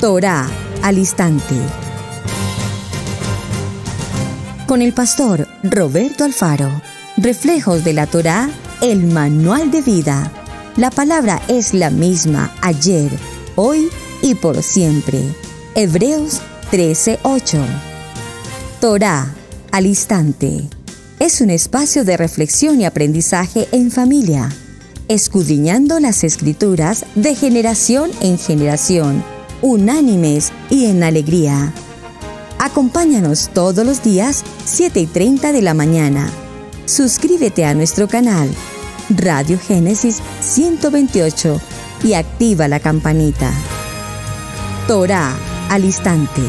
Torá al instante. Con el pastor Roberto Alfaro. Reflejos de la Torá, el manual de vida. La palabra es la misma ayer, hoy y por siempre. Hebreos 13:8. Torá al instante. Es un espacio de reflexión y aprendizaje en familia, escudriñando las Escrituras de generación en generación, unánimes y en alegría. Acompáñanos todos los días, 7:30 de la mañana. Suscríbete a nuestro canal, Radio Génesis 128, y activa la campanita. Torá al instante.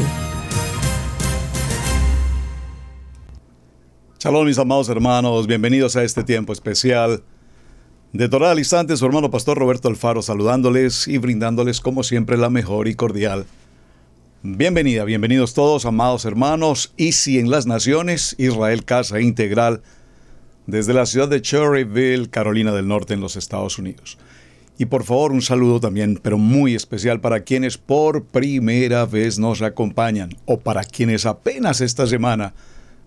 Shalom, mis amados hermanos, bienvenidos a este tiempo especial de Torá al instante. Su hermano pastor Roberto Alfaro saludándoles y brindándoles como siempre la mejor y cordial bienvenida. Bienvenidos todos, amados hermanos. ICI en las Naciones, Israel Casa Integral, desde la ciudad de Cherryville, Carolina del Norte, en los Estados Unidos. Y por favor, un saludo también, pero muy especial para quienes por primera vez nos acompañan, o para quienes apenas esta semana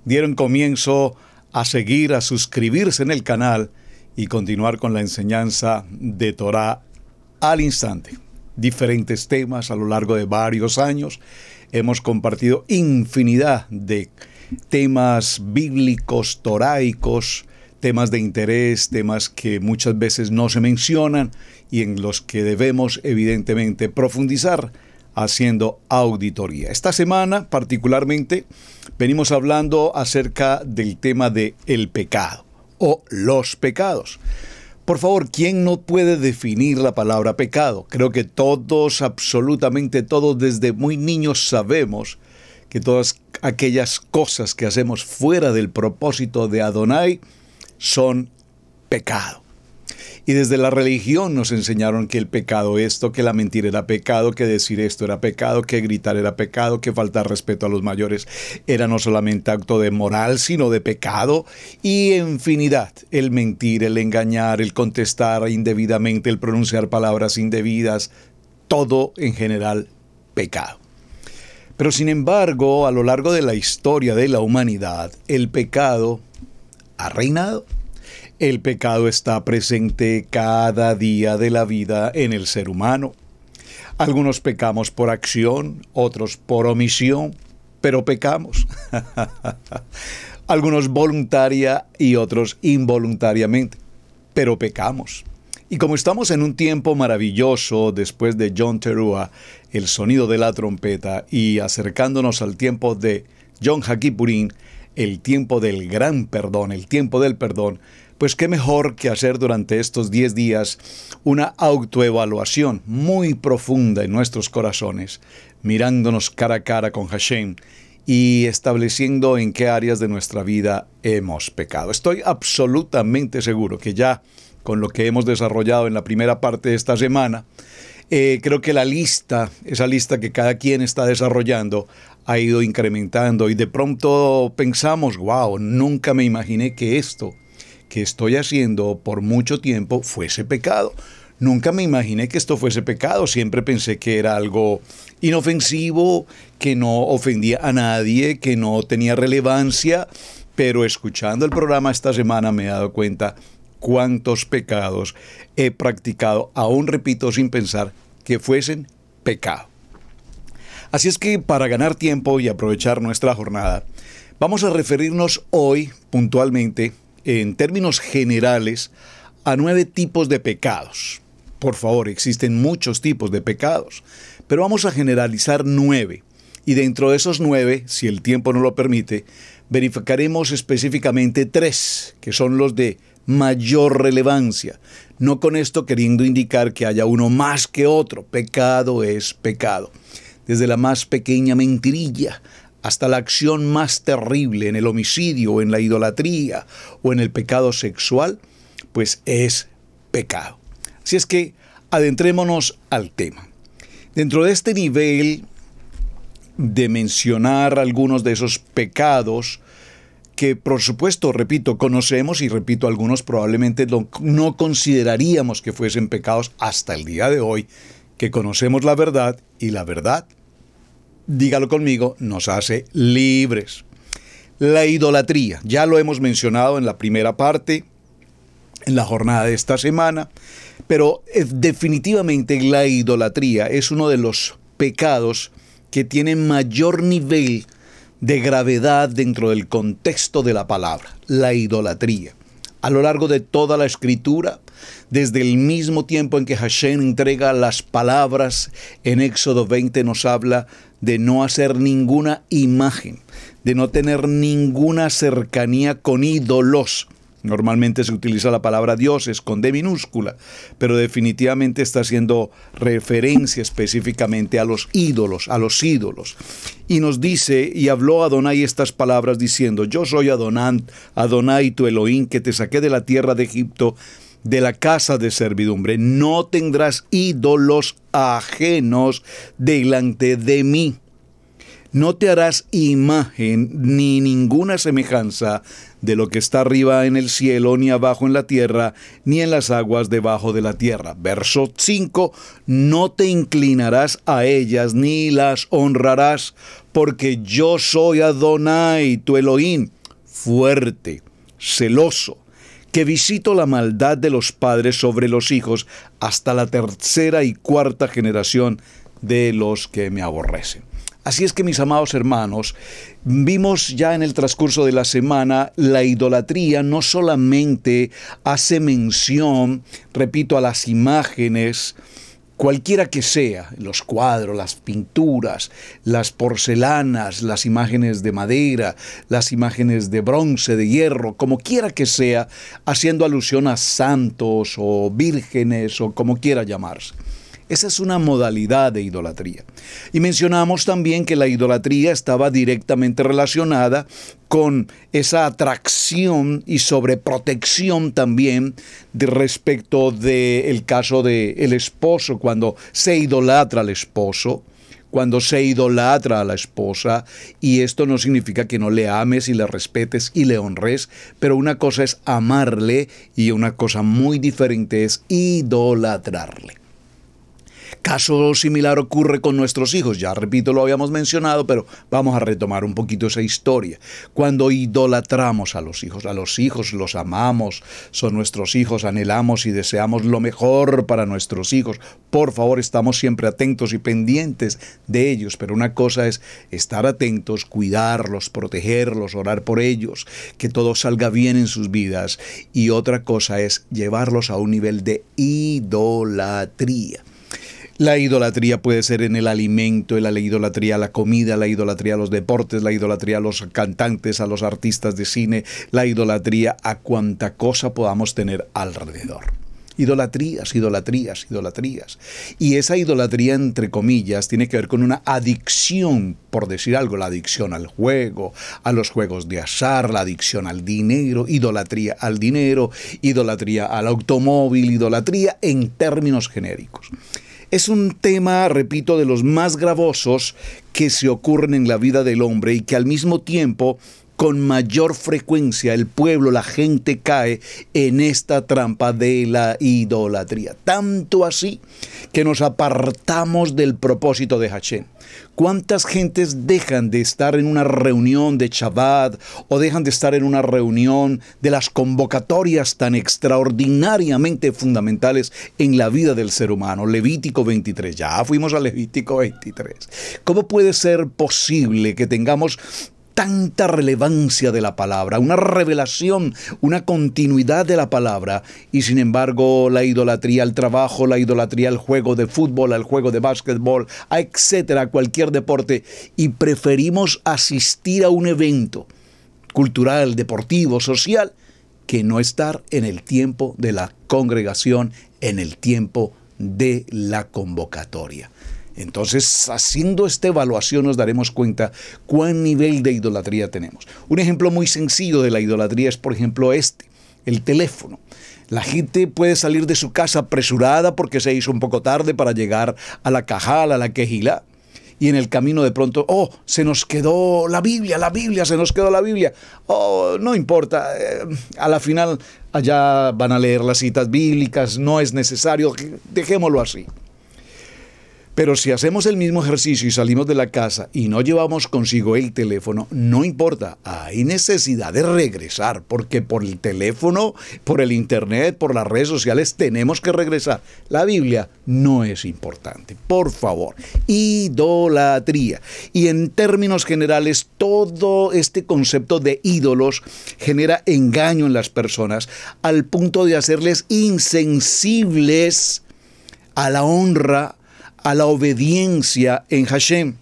dieron comienzo a seguir, a suscribirse en el canal y continuar con la enseñanza de Torá al instante. Diferentes temas a lo largo de varios años. Hemos compartido infinidad de temas bíblicos, toraicos, temas de interés, temas que muchas veces no se mencionan y en los que debemos evidentemente profundizar haciendo auditoría. Esta semana particularmente venimos hablando acerca del tema de el pecado o los pecados. Por favor, ¿quién no puede definir la palabra pecado? Creo que todos, absolutamente todos, desde muy niños sabemos que todas aquellas cosas que hacemos fuera del propósito de Adonai son pecado. Y desde la religión nos enseñaron que el pecado esto, que la mentira era pecado, que decir esto era pecado, que gritar era pecado, que faltar respeto a los mayores era no solamente acto de moral, sino de pecado, y infinidad. El mentir, el engañar, el contestar indebidamente, el pronunciar palabras indebidas, todo en general pecado. Pero sin embargo, a lo largo de la historia de la humanidad, el pecado ha reinado. El pecado está presente cada día de la vida en el ser humano. Algunos pecamos por acción, otros por omisión, pero pecamos. Algunos voluntaria y otros involuntariamente, pero pecamos. Y como estamos en un tiempo maravilloso después de Yom Teruah, el sonido de la trompeta, y acercándonos al tiempo de Yom HaKippurim, el tiempo del gran perdón, el tiempo del perdón, pues qué mejor que hacer durante estos 10 días una autoevaluación muy profunda en nuestros corazones, mirándonos cara a cara con Hashem y estableciendo en qué áreas de nuestra vida hemos pecado. Estoy absolutamente seguro que ya con lo que hemos desarrollado en la primera parte de esta semana, creo que esa lista que cada quien está desarrollando, ha ido incrementando y de pronto pensamos, wow, nunca me imaginé que esto que estoy haciendo por mucho tiempo fuese pecado. Nunca me imaginé que esto fuese pecado. Siempre pensé que era algo inofensivo, que no ofendía a nadie, que no tenía relevancia. Pero escuchando el programa esta semana me he dado cuenta cuántos pecados he practicado, aún repito, sin pensar que fuesen pecado. Así es que para ganar tiempo y aprovechar nuestra jornada, vamos a referirnos hoy puntualmente, en términos generales, a 9 tipos de pecados. Por favor, existen muchos tipos de pecados, pero vamos a generalizar 9. Y dentro de esos 9, si el tiempo nos lo permite, verificaremos específicamente 3, que son los de mayor relevancia. No con esto queriendo indicar que haya uno más que otro. Pecado es pecado. Desde la más pequeña mentirilla hasta la acción más terrible en el homicidio o en la idolatría o en el pecado sexual, pues es pecado. Así es que adentrémonos al tema. Dentro de este nivel de mencionar algunos de esos pecados que por supuesto, repito, conocemos y repito, algunos probablemente no consideraríamos que fuesen pecados hasta el día de hoy, que conocemos la verdad y la verdad, dígalo conmigo, nos hace libres. La idolatría, ya lo hemos mencionado en la primera parte, en la jornada de esta semana, pero definitivamente la idolatría es uno de los pecados que tiene mayor nivel de gravedad dentro del contexto de la palabra, la idolatría. A lo largo de toda la Escritura, desde el mismo tiempo en que Hashem entrega las palabras en Éxodo 20, nos habla de no hacer ninguna imagen, de no tener ninguna cercanía con ídolos. Normalmente se utiliza la palabra dioses con D minúscula, pero definitivamente está haciendo referencia específicamente a los ídolos, Y nos dice, y habló Adonai estas palabras diciendo, yo soy Adonai tu Elohim, que te saqué de la tierra de Egipto, de la casa de servidumbre. No tendrás ídolos ajenos delante de mí. No te harás imagen ni ninguna semejanza de lo que está arriba en el cielo, ni abajo en la tierra, ni en las aguas debajo de la tierra. Verso 5, no te inclinarás a ellas, ni las honrarás, porque yo soy Adonai, tu Elohim, fuerte, celoso, que visito la maldad de los padres sobre los hijos hasta la tercera y cuarta generación de los que me aborrecen. Así es que, mis amados hermanos, vimos ya en el transcurso de la semana, la idolatría no solamente hace mención, repito, a las imágenes, cualquiera que sea, los cuadros, las pinturas, las porcelanas, las imágenes de madera, las imágenes de bronce, de hierro, como quiera que sea, haciendo alusión a santos o vírgenes o como quiera llamarse. Esa es una modalidad de idolatría. Y mencionamos también que la idolatría estaba directamente relacionada con esa atracción y sobreprotección también respecto del caso del esposo, cuando se idolatra al esposo, cuando se idolatra a la esposa, y esto no significa que no le ames y le respetes y le honres, pero una cosa es amarle y una cosa muy diferente es idolatrarle. Caso similar ocurre con nuestros hijos. Ya repito, lo habíamos mencionado, pero vamos a retomar un poquito esa historia. Cuando idolatramos a los hijos los amamos, son nuestros hijos, anhelamos y deseamos lo mejor para nuestros hijos. Por favor, estamos siempre atentos y pendientes de ellos, pero una cosa es estar atentos, cuidarlos, protegerlos, orar por ellos, que todo salga bien en sus vidas, y otra cosa es llevarlos a un nivel de idolatría. La idolatría puede ser en el alimento, la idolatría a la comida, la idolatría a los deportes, la idolatría a los cantantes, a los artistas de cine, la idolatría a cuanta cosa podamos tener alrededor. Idolatrías. Y esa idolatría, entre comillas, tiene que ver con una adicción, por decir algo, la adicción al juego, a los juegos de azar, la adicción al dinero, idolatría al dinero, idolatría al automóvil, idolatría en términos genéricos. Es un tema, repito, de los más gravosos que se ocurren en la vida del hombre y que al mismo tiempo, con mayor frecuencia, el pueblo, la gente cae en esta trampa de la idolatría. Tanto así que nos apartamos del propósito de Hashem. ¿Cuántas gentes dejan de estar en una reunión de Shabbat o dejan de estar en una reunión de las convocatorias tan extraordinariamente fundamentales en la vida del ser humano? Levítico 23, ya fuimos a Levítico 23. ¿Cómo puede ser posible que tengamos tanta relevancia de la palabra, una revelación, una continuidad de la palabra, y sin embargo la idolatría al trabajo, la idolatría al juego de fútbol, al juego de básquetbol, etcétera, cualquier deporte, y preferimos asistir a un evento cultural, deportivo, social, que no estar en el tiempo de la congregación, en el tiempo de la convocatoria? Entonces, haciendo esta evaluación nos daremos cuenta cuán nivel de idolatría tenemos. Un ejemplo muy sencillo de la idolatría es, por ejemplo, el teléfono. La gente puede salir de su casa apresurada porque se hizo un poco tarde para llegar a la Cajal, a la Quejilá. Y en el camino de pronto, se nos quedó la Biblia, se nos quedó la Biblia. No importa, a la final allá van a leer las citas bíblicas, no es necesario, dejémoslo así. Pero si hacemos el mismo ejercicio y salimos de la casa y no llevamos consigo el teléfono, no importa, hay necesidad de regresar, porque por el teléfono, por el internet, por las redes sociales tenemos que regresar. La Biblia no es importante, por favor. Idolatría. Y en términos generales, todo este concepto de ídolos genera engaño en las personas al punto de hacerles insensibles a la honra, a la obediencia en Hashem.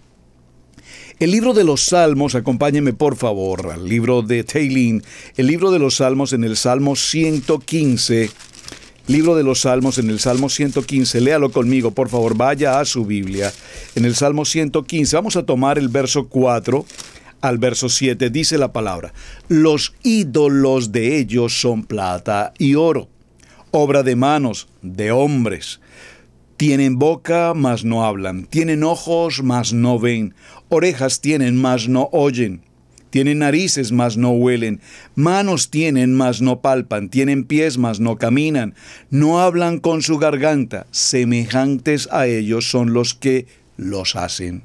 El libro de los Salmos, acompáñenme por favor al libro de Teilín, el libro de los Salmos en el Salmo 115, libro de los Salmos en el Salmo 115, léalo conmigo por favor, vaya a su Biblia, en el Salmo 115, vamos a tomar el verso 4 al verso 7, dice la palabra: los ídolos de ellos son plata y oro, obra de manos de hombres. Tienen boca, mas no hablan. Tienen ojos, mas no ven. Orejas tienen, mas no oyen. Tienen narices, mas no huelen. Manos tienen, mas no palpan. Tienen pies, mas no caminan. No hablan con su garganta. Semejantes a ellos son los que los hacen.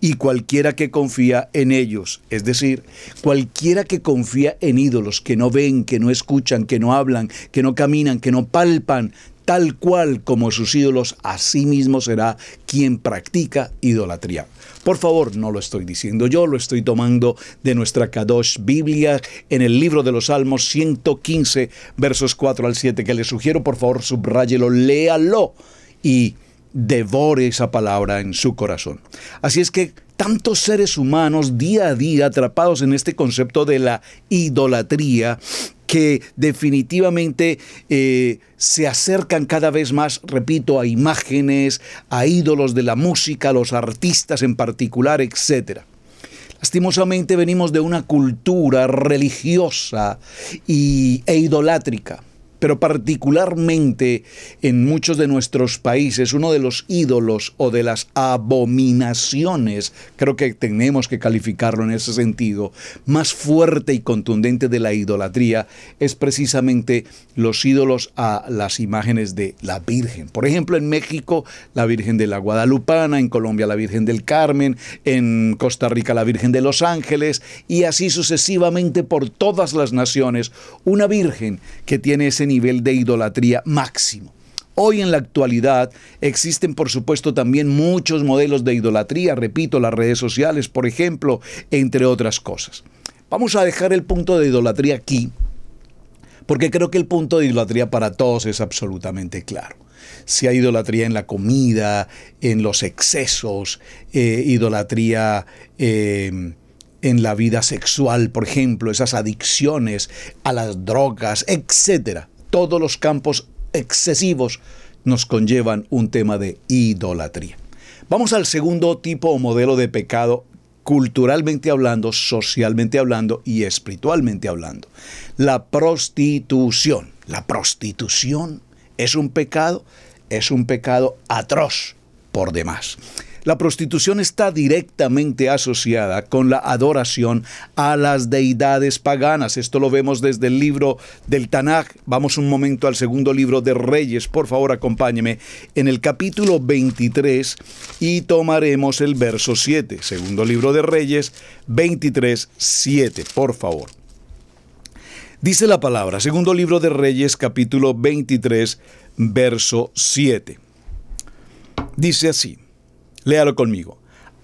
Y cualquiera que confía en ellos, es decir, cualquiera que confía en ídolos que no ven, que no escuchan, que no hablan, que no caminan, que no palpan, tal cual como sus ídolos, así mismo será quien practica idolatría. Por favor, no lo estoy diciendo yo, lo estoy tomando de nuestra Kadosh Biblia en el libro de los Salmos 115, versos 4 al 7, que le sugiero, por favor, subráyelo, léalo y devore esa palabra en su corazón. Así es que tantos seres humanos día a día atrapados en este concepto de la idolatría, que definitivamente se acercan cada vez más, repito, a imágenes, a ídolos de la música, a los artistas en particular, etc. Lastimosamente venimos de una cultura religiosa e idolátrica. Pero particularmente en muchos de nuestros países, uno de los ídolos o de las abominaciones, creo que tenemos que calificarlo en ese sentido, más fuerte y contundente de la idolatría, es precisamente los ídolos a las imágenes de la Virgen. Por ejemplo, en México, la Virgen de la Guadalupana, en Colombia, la Virgen del Carmen, en Costa Rica, la Virgen de los Ángeles, y así sucesivamente por todas las naciones, una Virgen que tiene ese nivel de idolatría máximo. Hoy en la actualidad existen por supuesto también muchos modelos de idolatría, repito, las redes sociales, por ejemplo, entre otras cosas. Vamos a dejar el punto de idolatría aquí, porque creo que el punto de idolatría para todos es absolutamente claro. Si hay idolatría en la comida, en los excesos, idolatría en la vida sexual, por ejemplo, esas adicciones a las drogas, etcétera. Todos los campos excesivos nos conllevan un tema de idolatría. Vamos al segundo tipo o modelo de pecado, culturalmente hablando, socialmente hablando y espiritualmente hablando. La prostitución. La prostitución es un pecado atroz por demás. La prostitución está directamente asociada con la adoración a las deidades paganas. Esto lo vemos desde el libro del Tanaj. Vamos un momento al segundo libro de Reyes. Por favor, acompáñeme en el capítulo 23 y tomaremos el verso 7. Segundo libro de Reyes, 23, 7. Por favor. Dice la palabra, segundo libro de Reyes, capítulo 23, verso 7. Dice así. Léalo conmigo.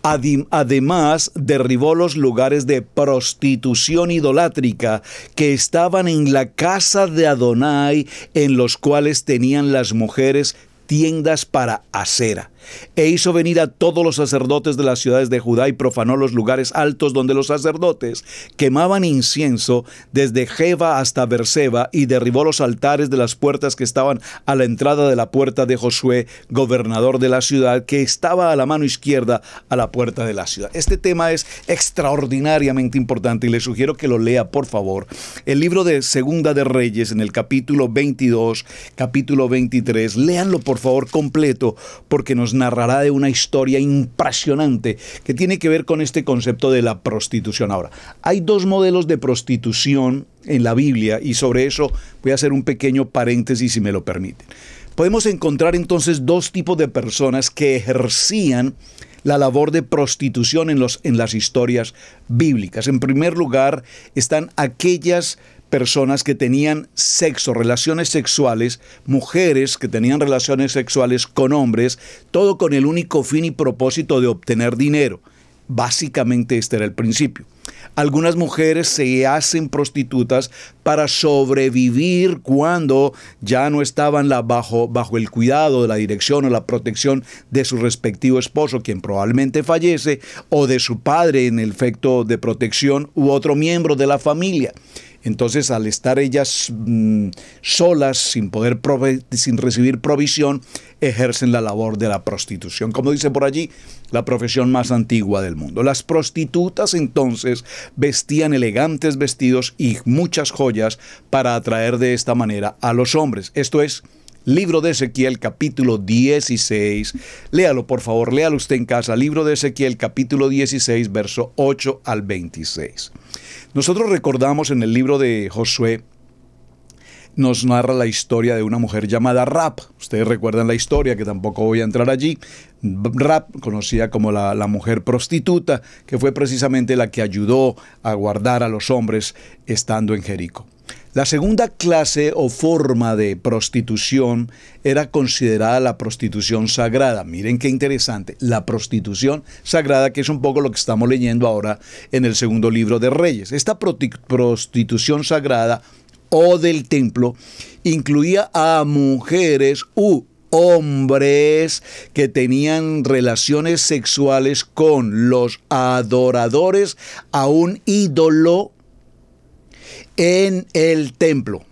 Además, derribó los lugares de prostitución idolátrica que estaban en la casa de Adonai, en los cuales tenían las mujeres tiendas para Acera. E hizo venir a todos los sacerdotes de las ciudades de Judá y profanó los lugares altos donde los sacerdotes quemaban incienso desde Jeba hasta Berseba, y derribó los altares de las puertas que estaban a la entrada de la puerta de Josué, gobernador de la ciudad, que estaba a la mano izquierda a la puerta de la ciudad. Este tema es extraordinariamente importante y le sugiero que lo lea, por favor. El libro de Segunda de Reyes, en el capítulo 22, capítulo 23, léanlo por favor completo, porque nos narrará de una historia impresionante que tiene que ver con este concepto de la prostitución. Ahora, hay dos modelos de prostitución en la Biblia y sobre eso voy a hacer un pequeño paréntesis si me lo permiten. Podemos encontrar entonces dos tipos de personas que ejercían la labor de prostitución en las historias bíblicas. En primer lugar, están aquellas personas que tenían sexo, relaciones sexuales, mujeres que tenían relaciones sexuales con hombres, todo con el único fin y propósito de obtener dinero. Básicamente este era el principio. Algunas mujeres se hacen prostitutas para sobrevivir cuando ya no estaban bajo el cuidado, de la dirección o la protección de su respectivo esposo, quien probablemente fallece, o de su padre en el efecto de protección u otro miembro de la familia. Entonces, al estar ellas solas, sin recibir provisión, ejercen la labor de la prostitución. Como dice por allí, la profesión más antigua del mundo. Las prostitutas entonces vestían elegantes vestidos y muchas joyas para atraer de esta manera a los hombres. Esto es Libro de Ezequiel, capítulo 16. Léalo, por favor, léalo usted en casa. Libro de Ezequiel, capítulo 16, verso 8 al 26. Nosotros recordamos en el libro de Josué, nos narra la historia de una mujer llamada Rahab. Ustedes recuerdan la historia, que tampoco voy a entrar allí. Rahab, conocida como la mujer prostituta, que fue precisamente la que ayudó a guardar a los hombres estando en Jericó. La segunda clase o forma de prostitución era considerada la prostitución sagrada. Miren qué interesante, la prostitución sagrada, que es un poco lo que estamos leyendo ahora en el segundo libro de Reyes. Esta prostitución sagrada o del templo incluía a mujeres u hombres que tenían relaciones sexuales con los adoradores a un ídolo en el templo.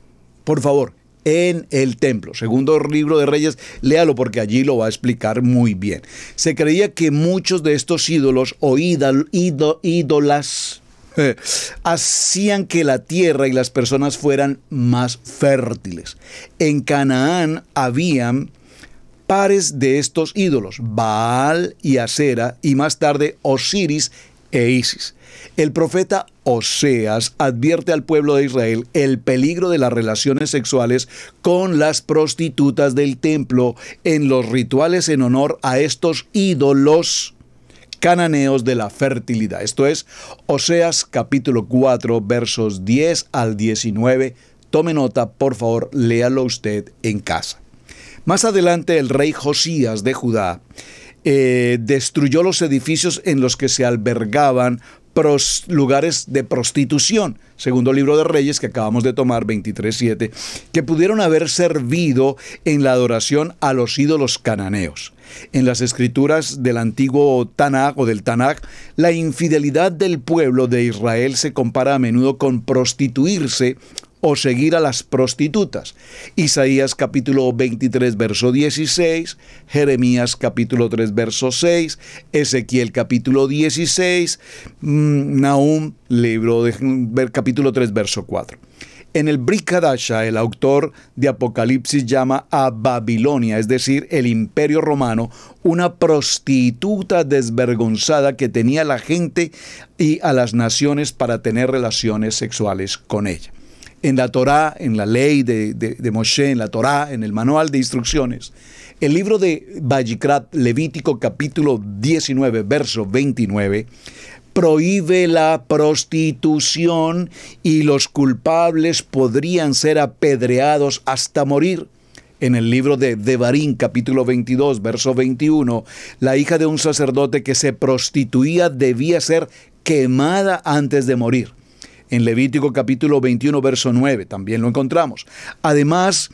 Por favor, en el templo. Segundo libro de Reyes, léalo porque allí lo va a explicar muy bien. Se creía que muchos de estos ídolos o ídolas hacían que la tierra y las personas fueran más fértiles. En Canaán habían pares de estos ídolos, Baal y Asera, y más tarde Osiris e Isis. El profeta Oseas advierte al pueblo de Israel el peligro de las relaciones sexuales con las prostitutas del templo en los rituales en honor a estos ídolos cananeos de la fertilidad. Esto es Oseas capítulo 4 versos 10 al 19. Tome nota, por favor, léalo usted en casa. Más adelante el rey Josías de Judá destruyó los edificios en los que se albergaban lugares de prostitución, segundo libro de Reyes que acabamos de tomar, 23:7, que pudieron haber servido en la adoración a los ídolos cananeos. En las escrituras del antiguo Tanaj o del Tanaj, la infidelidad del pueblo de Israel se compara a menudo con prostituirse o seguir a las prostitutas. Isaías capítulo 23 verso 16, Jeremías capítulo 3 verso 6, Ezequiel capítulo 16, Nahum capítulo 3 verso 4. En el Brit Hadasha, el autor de Apocalipsis llama a Babilonia, es decir, el imperio romano, una prostituta desvergonzada que tenía a la gente y a las naciones para tener relaciones sexuales con ella. En la Torá, en la ley de Moshe, en la Torá, en el manual de instrucciones, el libro de Vayikrat, Levítico capítulo 19, verso 29, prohíbe la prostitución y los culpables podrían ser apedreados hasta morir. En el libro de Devarim, capítulo 22, verso 21, la hija de un sacerdote que se prostituía debía ser quemada antes de morir. En Levítico capítulo 21, verso 9, también lo encontramos. Además,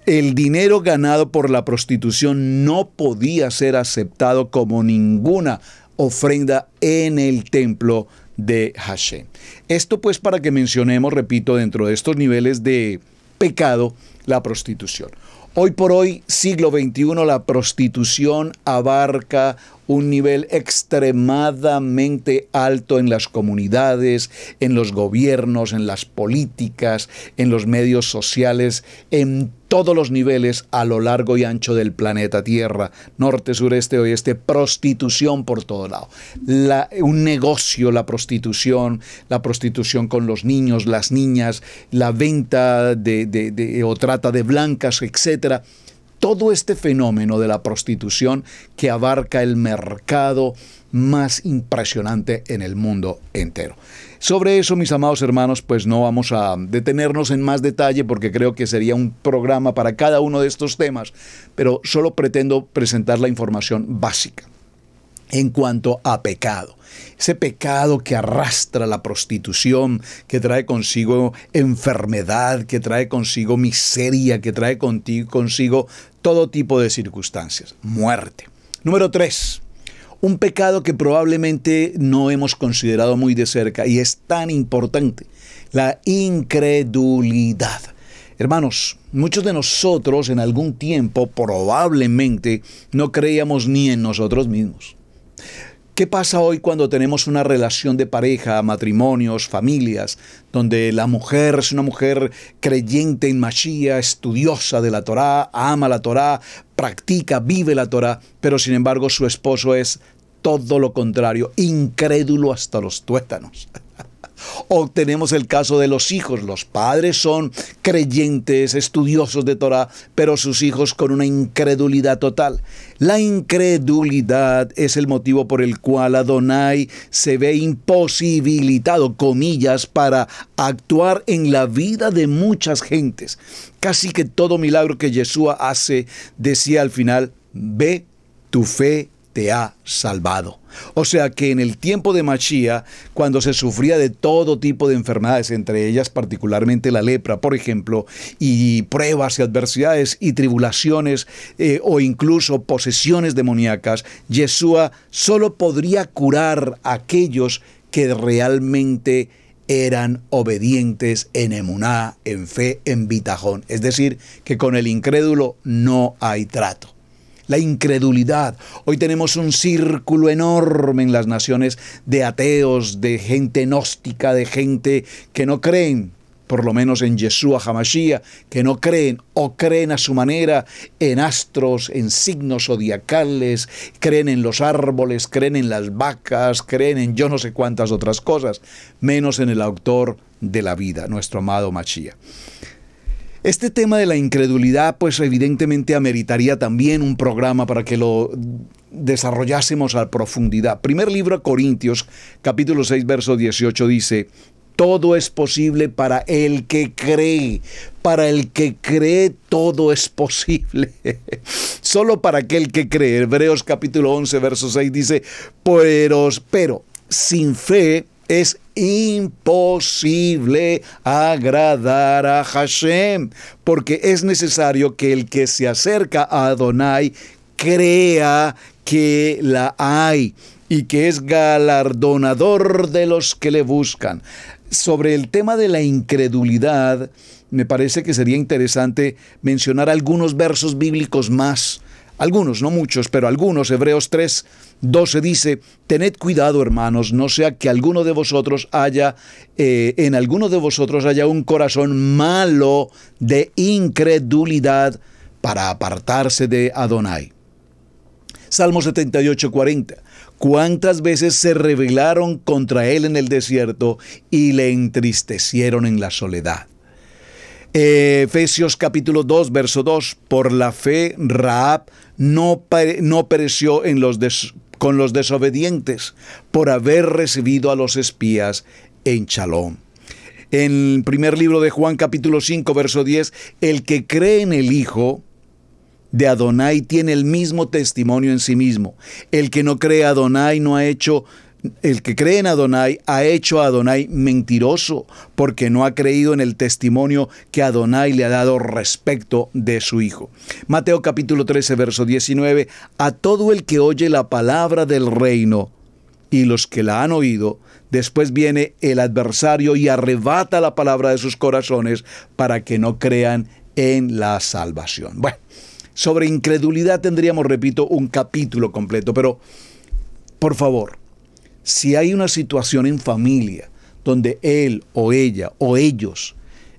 el dinero ganado por la prostitución no podía ser aceptado como ninguna ofrenda en el templo de Hashem. Esto pues para que mencionemos, repito, dentro de estos niveles de pecado, la prostitución. Hoy por hoy, siglo XXI, la prostitución abarca un nivel extremadamente alto en las comunidades, en los gobiernos, en las políticas, en los medios sociales, en todos los niveles a lo largo y ancho del planeta Tierra, norte, sureste, oeste, prostitución por todo lado. Un negocio, la prostitución con los niños, las niñas, la venta o trata de blancas, etcétera. todo este fenómeno de la prostitución que abarca el mercado más impresionante en el mundo entero. Sobre eso, mis amados hermanos, pues no vamos a detenernos en más detalle porque creo que sería un programa para cada uno de estos temas, pero solo pretendo presentar la información básica en cuanto a pecado. Ese pecado que arrastra la prostitución, que trae consigo enfermedad, que trae consigo miseria, que trae consigo todo tipo de circunstancias. Muerte. Número 3. Un pecado que probablemente no hemos considerado muy de cerca y es tan importante: la incredulidad. Hermanos, muchos de nosotros en algún tiempo probablemente no creíamos ni en nosotros mismos. ¿Qué pasa hoy cuando tenemos una relación de pareja, matrimonios, familias, donde la mujer es una mujer creyente en Mashiach, estudiosa de la Torá, ama la Torá, practica, vive la Torá, pero sin embargo su esposo es todo lo contrario, incrédulo hasta los tuétanos? O tenemos el caso de los hijos. Los padres son creyentes, estudiosos de Torah, pero sus hijos con una incredulidad total. La incredulidad es el motivo por el cual Adonai se ve imposibilitado, comillas, para actuar en la vida de muchas gentes. Casi que todo milagro que Yeshua hace, decía al final: ve, tu fe te ha salvado. O sea que en el tiempo de Mashiach, cuando se sufría de todo tipo de enfermedades, entre ellas particularmente la lepra, por ejemplo, y pruebas y adversidades y tribulaciones o incluso posesiones demoníacas, Yeshua solo podría curar a aquellos que realmente eran obedientes en emuná, en fe, en bitajón. Es decir, que con el incrédulo no hay trato. La incredulidad. Hoy tenemos un círculo enorme en las naciones de ateos, de gente gnóstica, de gente que no creen, por lo menos en Yeshua HaMashiach, que no creen o creen a su manera en astros, en signos zodiacales, creen en los árboles, creen en las vacas, creen en yo no sé cuántas otras cosas, menos en el autor de la vida, nuestro amado Mashiach. Este tema de la incredulidad, pues evidentemente ameritaría también un programa para que lo desarrollásemos a profundidad. Primer libro a Corintios, capítulo 6, verso 18 dice: todo es posible para el que cree. Para el que cree todo es posible. Solo para aquel que cree. Hebreos capítulo 11, verso 6 dice: pero sin fe es imposible agradar a Hashem, porque es necesario que el que se acerca a Adonai crea que la hay y que es galardonador de los que le buscan. Sobre el tema de la incredulidad, me parece que sería interesante mencionar algunos versos bíblicos más. Algunos, no muchos, pero algunos. Hebreos 3:12 dice: tened cuidado, hermanos, no sea que en alguno de vosotros haya un corazón malo de incredulidad para apartarse de Adonai. Salmo 78:40. ¿Cuántas veces se rebelaron contra él en el desierto y le entristecieron en la soledad? Efesios capítulo 2, verso 2. Por la fe, Rahab no pereció con los desobedientes, por haber recibido a los espías en Shalom. En el primer libro de Juan capítulo 5, verso 10, el que cree en el Hijo de Adonai tiene el mismo testimonio en sí mismo. El que no cree a Adonai El que cree en Adonai ha hecho a Adonai mentiroso, porque no ha creído en el testimonio que Adonai le ha dado respecto de su Hijo. Mateo capítulo 13, verso 19. A todo el que oye la palabra del reino y los que la han oído, después viene el adversario y arrebata la palabra de sus corazones para que no crean en la salvación. Bueno, sobre incredulidad tendríamos, repito, un capítulo completo, pero por favor, si hay una situación en familia donde él o ella o ellos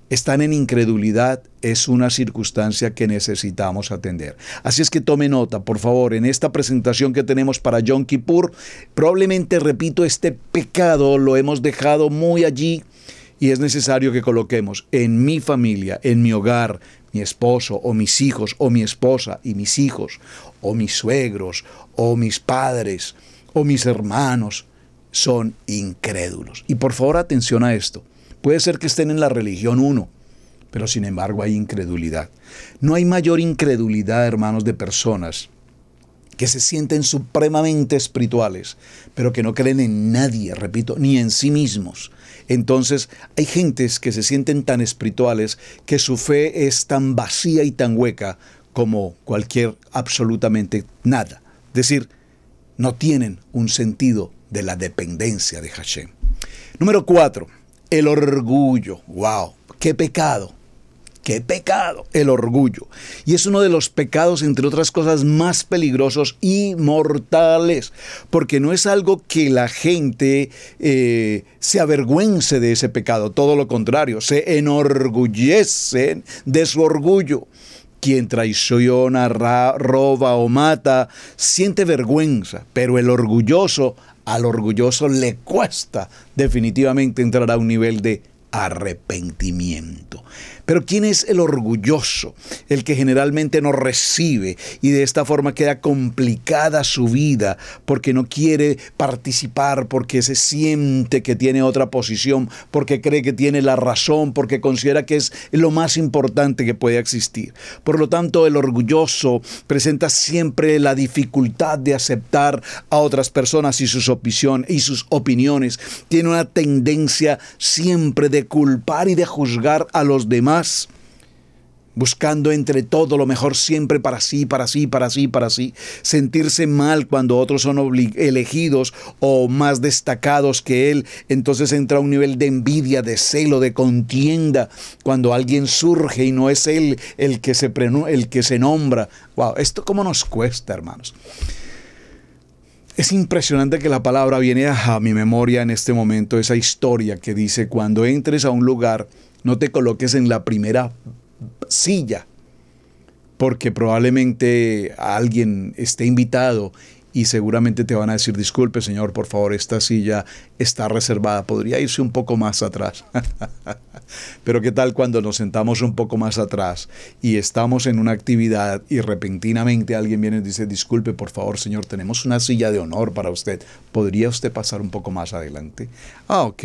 están en incredulidad, es una circunstancia que necesitamos atender. Así es que tome nota, por favor, en esta presentación que tenemos para Yom Kippur, probablemente, repito, este pecado lo hemos dejado muy allí Y es necesario que coloquemos en mi familia, en mi hogar, mi esposo o mis hijos o mi esposa y mis hijos o mis suegros o mis padres o mis hermanos son incrédulos. Y por favor, atención a esto. Puede ser que estén en la religión uno, pero sin embargo hay incredulidad. No hay mayor incredulidad, hermanos, de personas que se sienten supremamente espirituales, pero que no creen en nadie, repito, ni en sí mismos. Entonces, hay gentes que se sienten tan espirituales que su fe es tan vacía y tan hueca como cualquier absolutamente nada. Es decir, no tienen un sentido de la dependencia de Hashem. Número 4, el orgullo. ¡Wow! ¡Qué pecado! ¡Qué pecado! El orgullo. Y es uno de los pecados, entre otras cosas, más peligrosos y mortales. Porque no es algo que la gente se avergüence de ese pecado. Todo lo contrario, se enorgullecen de su orgullo. Quien traiciona, roba o mata, siente vergüenza. Pero el orgulloso, al orgulloso le cuesta definitivamente entrar a un nivel de arrepentimiento. Pero ¿quién es el orgulloso? El que generalmente no recibe y de esta forma queda complicada su vida porque no quiere participar, porque se siente que tiene otra posición, porque cree que tiene la razón, porque considera que es lo más importante que puede existir. Por lo tanto, el orgulloso presenta siempre la dificultad de aceptar a otras personas y sus opiniones. Tiene una tendencia siempre de culpar y de juzgar a los demás, buscando entre todo lo mejor siempre para sí, para sí, para sí, para sí. Sentirse mal cuando otros son elegidos o más destacados que él. Entonces entra a un nivel de envidia, de celo, de contienda cuando alguien surge y no es él el que se nombra. Wow, esto cómo nos cuesta, hermanos. Es impresionante que la palabra viene a mi memoria en este momento, esa historia que dice: cuando entres a un lugar, no te coloques en la primera silla, porque probablemente alguien esté invitado y seguramente te van a decir: disculpe, señor, por favor, esta silla está reservada, podría irse un poco más atrás. Pero ¿qué tal cuando nos sentamos un poco más atrás y estamos en una actividad y repentinamente alguien viene y dice: disculpe, por favor, señor, tenemos una silla de honor para usted, ¿podría usted pasar un poco más adelante? Ah, ok.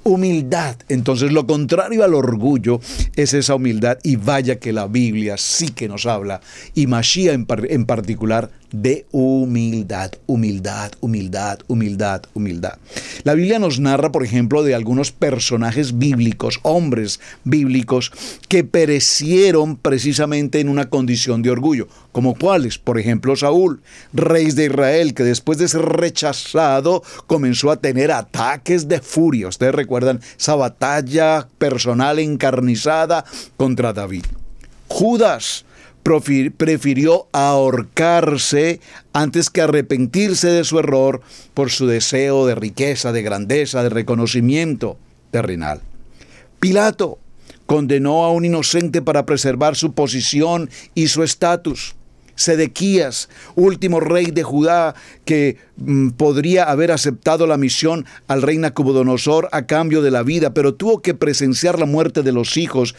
Humildad. Entonces, lo contrario al orgullo es esa humildad, y vaya que la Biblia sí que nos habla, y Mashiach en particular, de humildad, humildad, humildad, humildad, humildad. La Biblia nos narra, por ejemplo, de algunos personajes bíblicos, hombres bíblicos, que perecieron precisamente en una condición de orgullo. ¿Como cuáles? Por ejemplo, Saúl, rey de Israel, que después de ser rechazado comenzó a tener ataques de furia. Ustedes recuerdan esa batalla personal encarnizada contra David. Judas prefirió ahorcarse antes que arrepentirse de su error por su deseo de riqueza, de grandeza, de reconocimiento terrenal. Pilato condenó a un inocente para preservar su posición y su estatus. Sedequías, último rey de Judá, que podría haber aceptado la misión al rey Nabucodonosor a cambio de la vida, pero tuvo que presenciar la muerte de los hijos.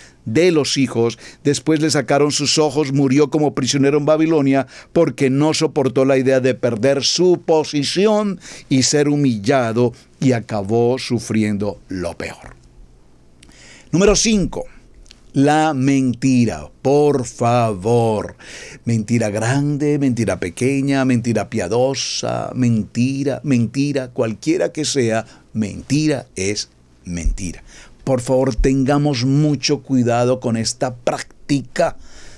Después le sacaron sus ojos, murió como prisionero en Babilonia porque no soportó la idea de perder su posición y ser humillado, y acabó sufriendo lo peor. Número 5. La mentira, por favor. Mentira grande, mentira pequeña, mentira piadosa, mentira, cualquiera que sea, mentira es mentira. Por favor, tengamos mucho cuidado con esta práctica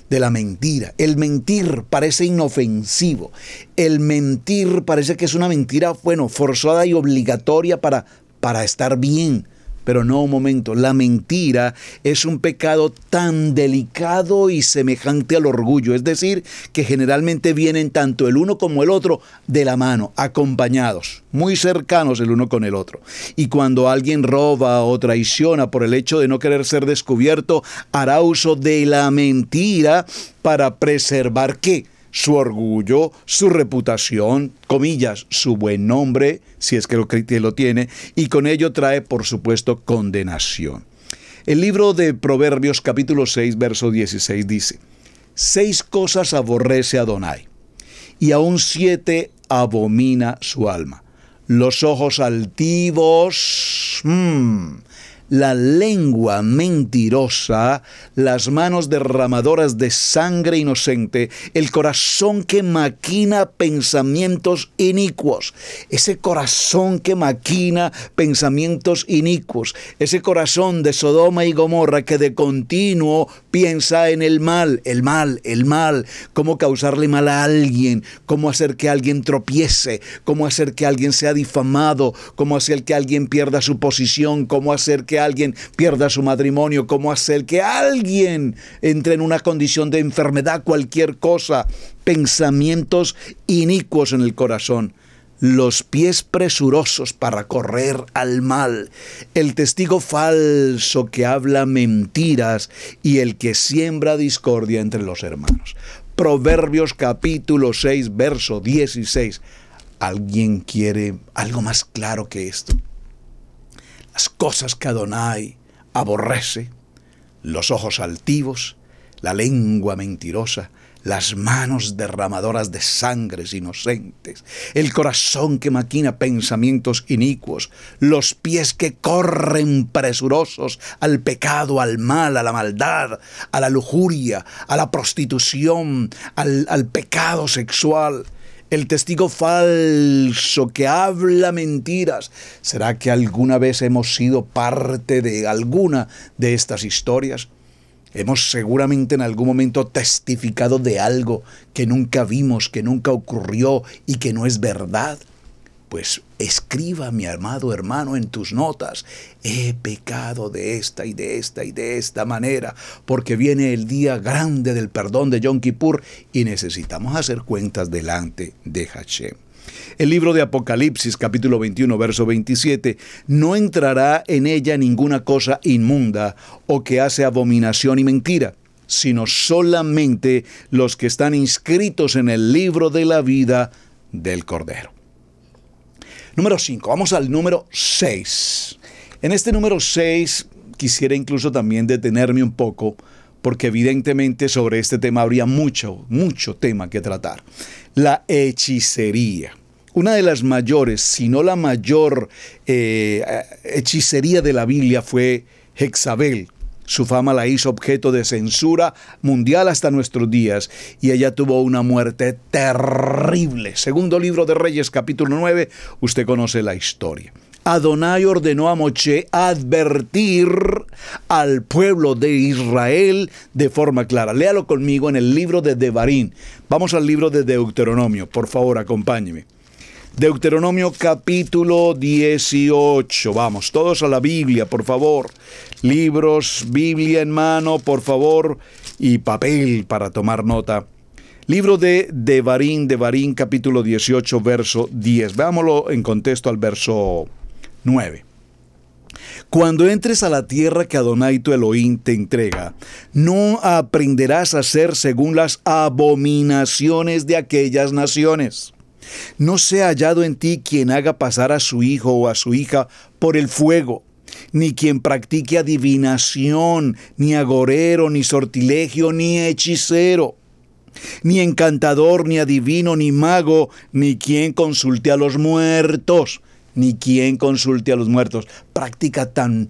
de la mentira. El mentir parece inofensivo. El mentir parece que es una mentira, forzada y obligatoria para estar bien. Pero no, un momento, la mentira es un pecado tan delicado y semejante al orgullo, es decir, que generalmente vienen tanto el uno como el otro de la mano, acompañados, muy cercanos el uno con el otro. Y cuando alguien roba o traiciona por el hecho de no querer ser descubierto, hará uso de la mentira para preservar ¿qué? su orgullo, su reputación, comillas, su buen nombre, si es que lo tiene, y con ello trae, por supuesto, condenación. El libro de Proverbios capítulo 6, verso 16 dice: 6 cosas aborrece Adonai, y aún 7 abomina su alma: los ojos altivos, la lengua mentirosa, las manos derramadoras de sangre inocente, el corazón que maquina pensamientos inicuos. Ese corazón que maquina pensamientos inicuos, ese corazón de Sodoma y Gomorra que de continuo piensa en el mal, cómo causarle mal a alguien, cómo hacer que alguien tropiece, cómo hacer que alguien sea difamado, cómo hacer que alguien pierda su posición, cómo hacer que alguien pierda su matrimonio, cómo hacer que alguien entre en una condición de enfermedad, cualquier cosa. Pensamientos inicuos en el corazón. Los pies presurosos para correr al mal, el testigo falso que habla mentiras y el que siembra discordia entre los hermanos. Proverbios capítulo 6, verso 16. ¿Alguien quiere algo más claro que esto? Las cosas que Adonai aborrece: los ojos altivos, la lengua mentirosa, las manos derramadoras de sangres inocentes, el corazón que maquina pensamientos inicuos, los pies que corren presurosos al pecado, al mal, a la maldad, a la lujuria, a la prostitución, al pecado sexual. El testigo falso que habla mentiras. ¿Será que alguna vez hemos sido parte de alguna de estas historias? Hemos seguramente en algún momento testificado de algo que nunca vimos, que nunca ocurrió y que no es verdad. Pues escriba, mi amado hermano, en tus notas: he pecado de esta y de esta y de esta manera, porque viene el día grande del perdón de Yom Kippur y necesitamos hacer cuentas delante de Hashem. El libro de Apocalipsis, capítulo 21, verso 27, no entrará en ella ninguna cosa inmunda o que hace abominación y mentira, sino solamente los que están inscritos en el libro de la vida del Cordero. Número 5, vamos al número 6. En este número 6 quisiera incluso también detenerme un poco, porque evidentemente sobre este tema habría mucho tema que tratar. La hechicería. Una de las mayores, si no la mayor hechicería de la Biblia fue Jezabel. Su fama la hizo objeto de censura mundial hasta nuestros días, y ella tuvo una muerte terrible. Segundo libro de Reyes, capítulo 9, usted conoce la historia. Adonai ordenó a Moshe advertir al pueblo de Israel de forma clara. Léalo conmigo en el libro de Devarim. Vamos al libro de Deuteronomio, por favor, acompáñeme. Deuteronomio capítulo 18. Vamos, todos a la Biblia, por favor. Libros, Biblia en mano, por favor, y papel para tomar nota. Libro de Devarim, capítulo 18, verso 10. Veámoslo en contexto al verso 9. Cuando entres a la tierra que Adonai tu Elohim te entrega, no aprenderás a hacer según las abominaciones de aquellas naciones. No sea hallado en ti quien haga pasar a su hijo o a su hija por el fuego, ni quien practique adivinación, ni agorero, ni sortilegio, ni hechicero, ni encantador, ni adivino, ni mago, ni quien consulte a los muertos, práctica tan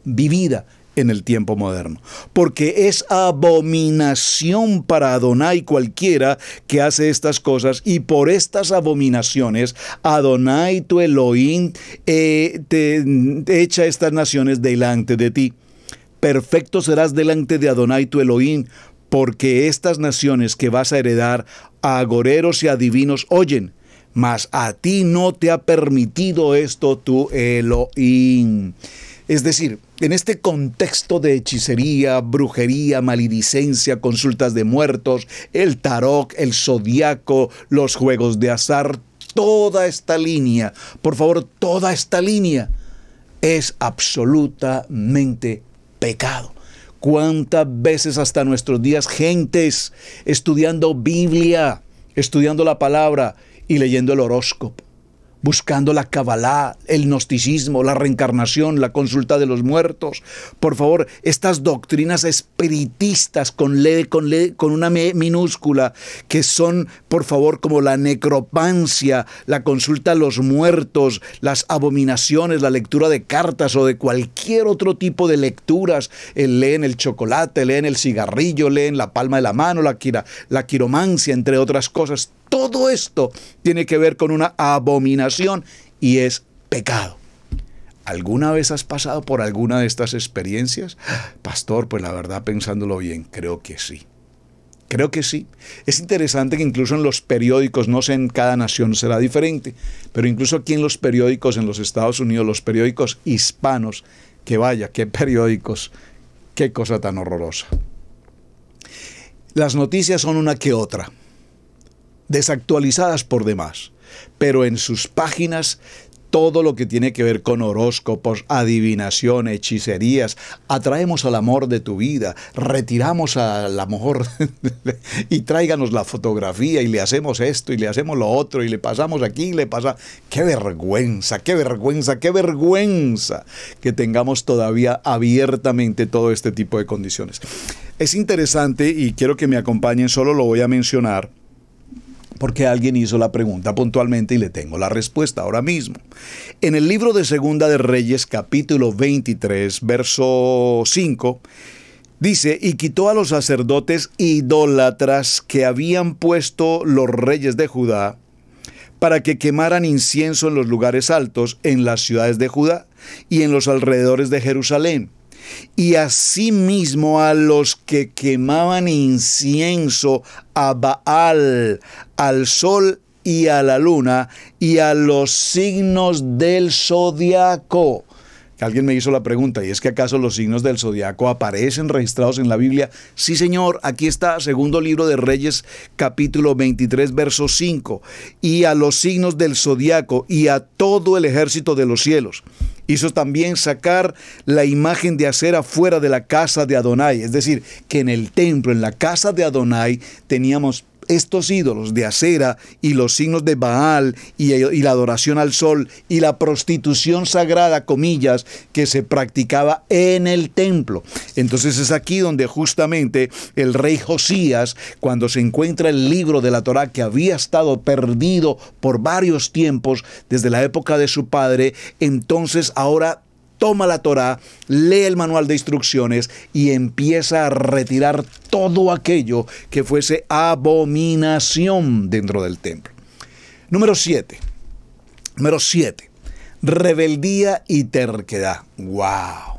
vivida en el tiempo moderno, porque es abominación para Adonai cualquiera que hace estas cosas, y por estas abominaciones Adonai tu Elohim te echa estas naciones delante de ti. Perfecto serás delante de Adonai tu Elohim, porque estas naciones que vas a heredar a agoreros y adivinos oyen, mas a ti no te ha permitido esto tu Elohim. Es decir, en este contexto de hechicería, brujería, maledicencia, consultas de muertos, el tarot, el zodiaco, los juegos de azar, toda esta línea, por favor, toda esta línea es absolutamente pecado. ¿Cuántas veces hasta nuestros días gentes estudiando Biblia, estudiando la palabra y leyendo el horóscopo, buscando la Kabbalah, el gnosticismo, la reencarnación, la consulta de los muertos? Por favor, estas doctrinas espiritistas con una minúscula, que son, por favor, como la necropancia, la consulta a los muertos, las abominaciones, la lectura de cartas o de cualquier otro tipo de lecturas. Leen el chocolate, leen el cigarrillo, leen la palma de la mano, la quiromancia, entre otras cosas. Todo esto tiene que ver con una abominación y es pecado. ¿Alguna vez has pasado por alguna de estas experiencias? Pastor, pues la verdad, pensándolo bien, creo que sí. Creo que sí. Es interesante que incluso en los periódicos, no sé, en cada nación será diferente, pero incluso aquí en los periódicos en los Estados Unidos, los periódicos hispanos, que vaya, qué periódicos, qué cosa tan horrorosa. Las noticias son una que otra, desactualizadas por demás, pero en sus páginas todo lo que tiene que ver con horóscopos, adivinación, hechicerías, atraemos al amor de tu vida, retiramos al amor y tráiganos la fotografía y le hacemos esto y le hacemos lo otro y le pasamos aquí y le pasa. ¡Qué vergüenza, qué vergüenza, qué vergüenza que tengamos todavía abiertamente todo este tipo de condiciones! Es interesante y quiero que me acompañen, solo lo voy a mencionar, porque alguien hizo la pregunta puntualmente y le tengo la respuesta ahora mismo. En el libro de Segunda de Reyes, capítulo 23, verso 5, dice: y quitó a los sacerdotes idólatras que habían puesto los reyes de Judá para que quemaran incienso en los lugares altos, en las ciudades de Judá y en los alrededores de Jerusalén. Y asimismo a los que quemaban incienso a Baal, al sol y a la luna, y a los signos del zodiaco. Alguien me hizo la pregunta, ¿y es que acaso los signos del zodiaco aparecen registrados en la Biblia? Sí, señor, aquí está, segundo libro de Reyes, capítulo 23, verso 5. Y a los signos del zodiaco y a todo el ejército de los cielos. Hizo también sacar la imagen de acera fuera de la casa de Adonai. Es decir, que en el templo, en la casa de Adonai, teníamos estos ídolos de acera y los signos de Baal y la adoración al sol y la prostitución sagrada, comillas, que se practicaba en el templo. Entonces es aquí donde justamente el rey Josías, cuando se encuentra el libro de la Torá que había estado perdido por varios tiempos desde la época de su padre, entonces ahora toma la Torá, lee el manual de instrucciones y empieza a retirar todo aquello que fuese abominación dentro del templo. Número 7. Rebeldía y terquedad. ¡Wow!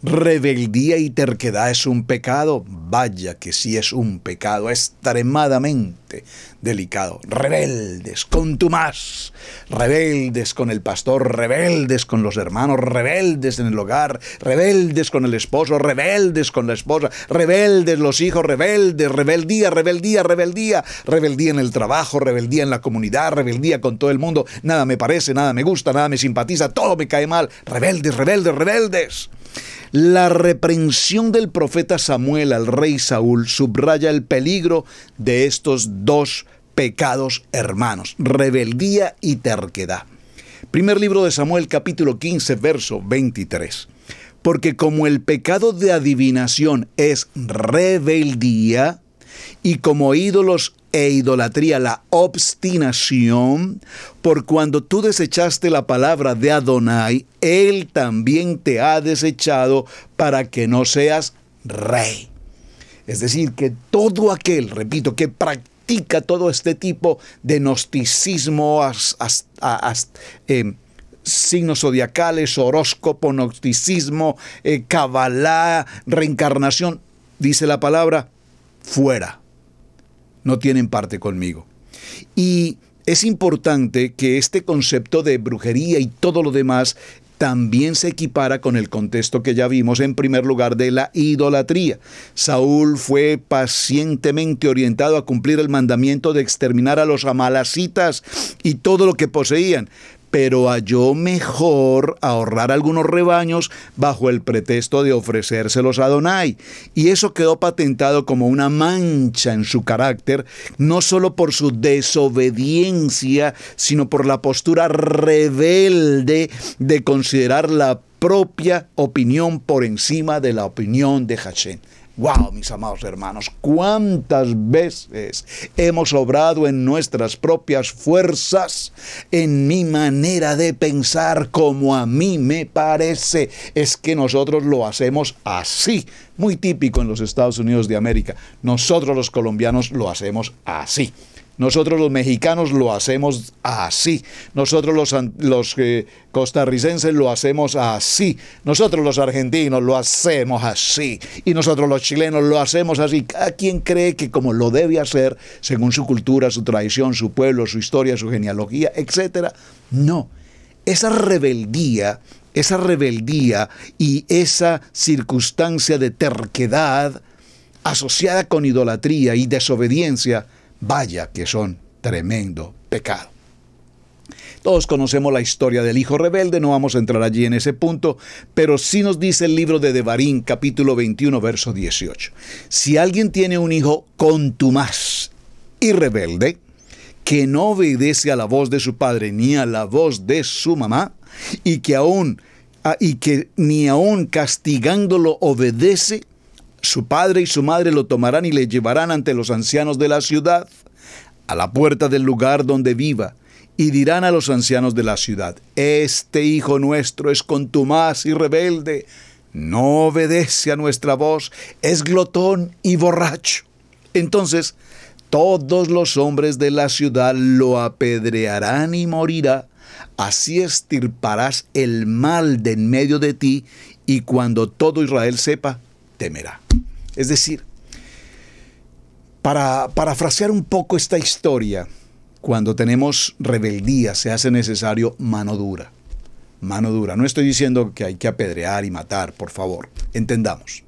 Rebeldía y terquedad es un pecado. Vaya que sí es un pecado extremadamente delicado. Rebeldes, contumaz, rebeldes con el pastor, rebeldes con los hermanos, rebeldes en el hogar, rebeldes con el esposo, rebeldes con la esposa, rebeldes los hijos, rebeldes, rebeldía en el trabajo, rebeldía en la comunidad, rebeldía con todo el mundo. Nada me parece, nada me gusta, nada me simpatiza, todo me cae mal. Rebeldes. La reprensión del profeta Samuel al rey Saúl subraya el peligro de estos dos pecados hermanos, rebeldía y terquedad. Primer libro de Samuel, capítulo 15, verso 23. Porque como el pecado de adivinación es rebeldía, y como ídolos e idolatría la obstinación, por cuando tú desechaste la palabra de Adonai, Él también te ha desechado para que no seas rey. Es decir, que todo aquel, repito, que practica todo este tipo de gnosticismo, signos zodiacales, horóscopo, gnosticismo, Kabbalah, reencarnación, dice la palabra, fuera. No tienen parte conmigo. Y es importante que este concepto de brujería y todo lo demás también se equipara con el contexto que ya vimos en primer lugar de la idolatría. Saúl fue pacientemente orientado a cumplir el mandamiento de exterminar a los amalacitas y todo lo que poseían, pero halló mejor ahorrar algunos rebaños bajo el pretexto de ofrecérselos a Adonai. Y eso quedó patentado como una mancha en su carácter, no solo por su desobediencia, sino por la postura rebelde de considerar la propia opinión por encima de la opinión de Hashem. ¡Wow, mis amados hermanos! ¿Cuántas veces hemos obrado en nuestras propias fuerzas, en mi manera de pensar, como a mí me parece? Es que nosotros lo hacemos así. Muy típico en los Estados Unidos de América. Nosotros los colombianos lo hacemos así. Nosotros los mexicanos lo hacemos así. Nosotros los costarricenses lo hacemos así. Nosotros los argentinos lo hacemos así. Y nosotros los chilenos lo hacemos así. Cada quien cree que como lo debe hacer, según su cultura, su tradición, su pueblo, su historia, su genealogía, etc. No. Esa rebeldía y esa circunstancia de terquedad asociada con idolatría y desobediencia, vaya que son tremendo pecado. Todos conocemos la historia del hijo rebelde, no vamos a entrar allí en ese punto, pero sí nos dice el libro de Devarim, capítulo 21, verso 18. Si alguien tiene un hijo contumaz y rebelde, que no obedece a la voz de su padre ni a la voz de su mamá, y que ni aun castigándolo obedece, su padre y su madre lo tomarán y le llevarán ante los ancianos de la ciudad, a la puerta del lugar donde viva, y dirán a los ancianos de la ciudad: este hijo nuestro es contumaz y rebelde, no obedece a nuestra voz, es glotón y borracho. Entonces todos los hombres de la ciudad lo apedrearán y morirá. Así extirparás el mal de en medio de ti, y cuando todo Israel sepa, temerá. Es decir, para parafrasear un poco esta historia, cuando tenemos rebeldía se hace necesario mano dura. Mano dura. No estoy diciendo que hay que apedrear y matar, por favor, entendamos.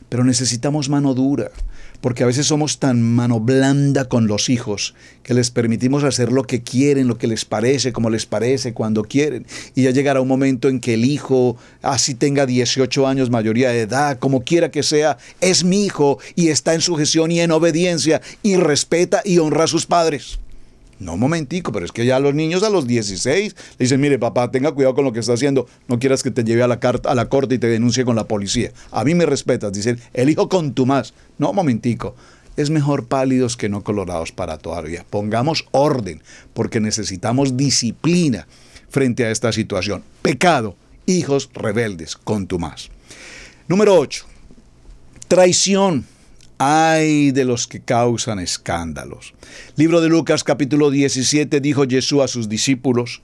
Pero necesitamos mano dura, porque a veces somos tan mano blanda con los hijos que les permitimos hacer lo que quieren, lo que les parece, como les parece, cuando quieren. Y ya llegará un momento en que el hijo, así tenga 18 años, mayoría de edad, como quiera que sea, es mi hijo y está en sujeción y en obediencia y respeta y honra a sus padres. No, un momentico, pero es que ya los niños a los 16 le dicen: mire, papá, tenga cuidado con lo que está haciendo, no quieras que te lleve a la corte y te denuncie con la policía. A mí me respetas, dicen, el hijo contumaz. No, un momentico, es mejor pálidos que no colorados para todavía. Pongamos orden, porque necesitamos disciplina frente a esta situación. Pecado, hijos rebeldes, contumaz. Número 8, traición. Ay de los que causan escándalos. Libro de Lucas, capítulo 17, dijo Jesús a sus discípulos: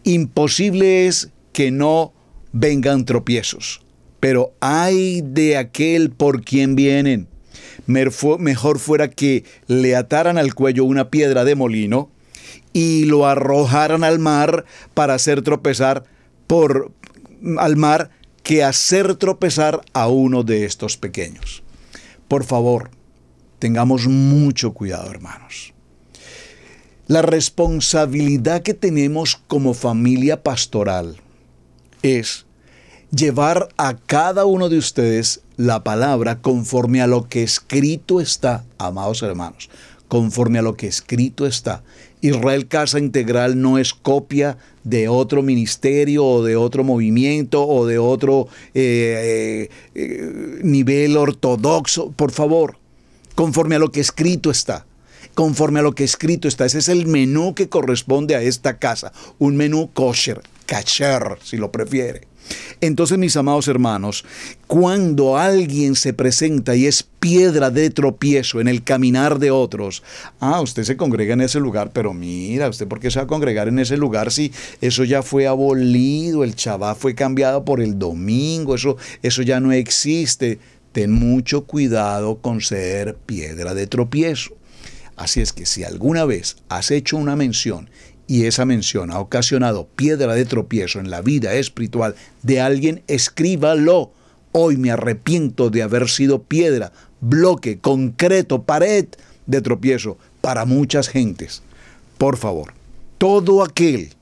imposible es que no vengan tropiezos, pero ay de aquel por quien vienen. Mejor fuera que le ataran al cuello una piedra de molino y lo arrojaran al mar para hacer tropezar al mar, que hacer tropezar a uno de estos pequeños. Por favor, tengamos mucho cuidado, hermanos. La responsabilidad que tenemos como familia pastoral es llevar a cada uno de ustedes la palabra conforme a lo que escrito está, amados hermanos, conforme a lo que escrito está. Israel Casa Integral no es copia de otro ministerio o de otro movimiento o de otro nivel ortodoxo. Por favor, conforme a lo que escrito está. Conforme a lo que escrito está. Ese es el menú que corresponde a esta casa. Un menú kosher, si lo prefiere. Entonces, mis amados hermanos, cuando alguien se presenta y es piedra de tropiezo en el caminar de otros, usted se congrega en ese lugar, pero mira, ¿usted por qué se va a congregar en ese lugar si eso ya fue abolido, el Shabbat fue cambiado por el domingo, eso ya no existe? Ten mucho cuidado con ser piedra de tropiezo. Así es que si alguna vez has hecho una mención y esa mención ha ocasionado piedra de tropiezo en la vida espiritual de alguien, escríbalo. Hoy me arrepiento de haber sido piedra, bloque, concreto, pared de tropiezo para muchas gentes. Por favor, todo aquel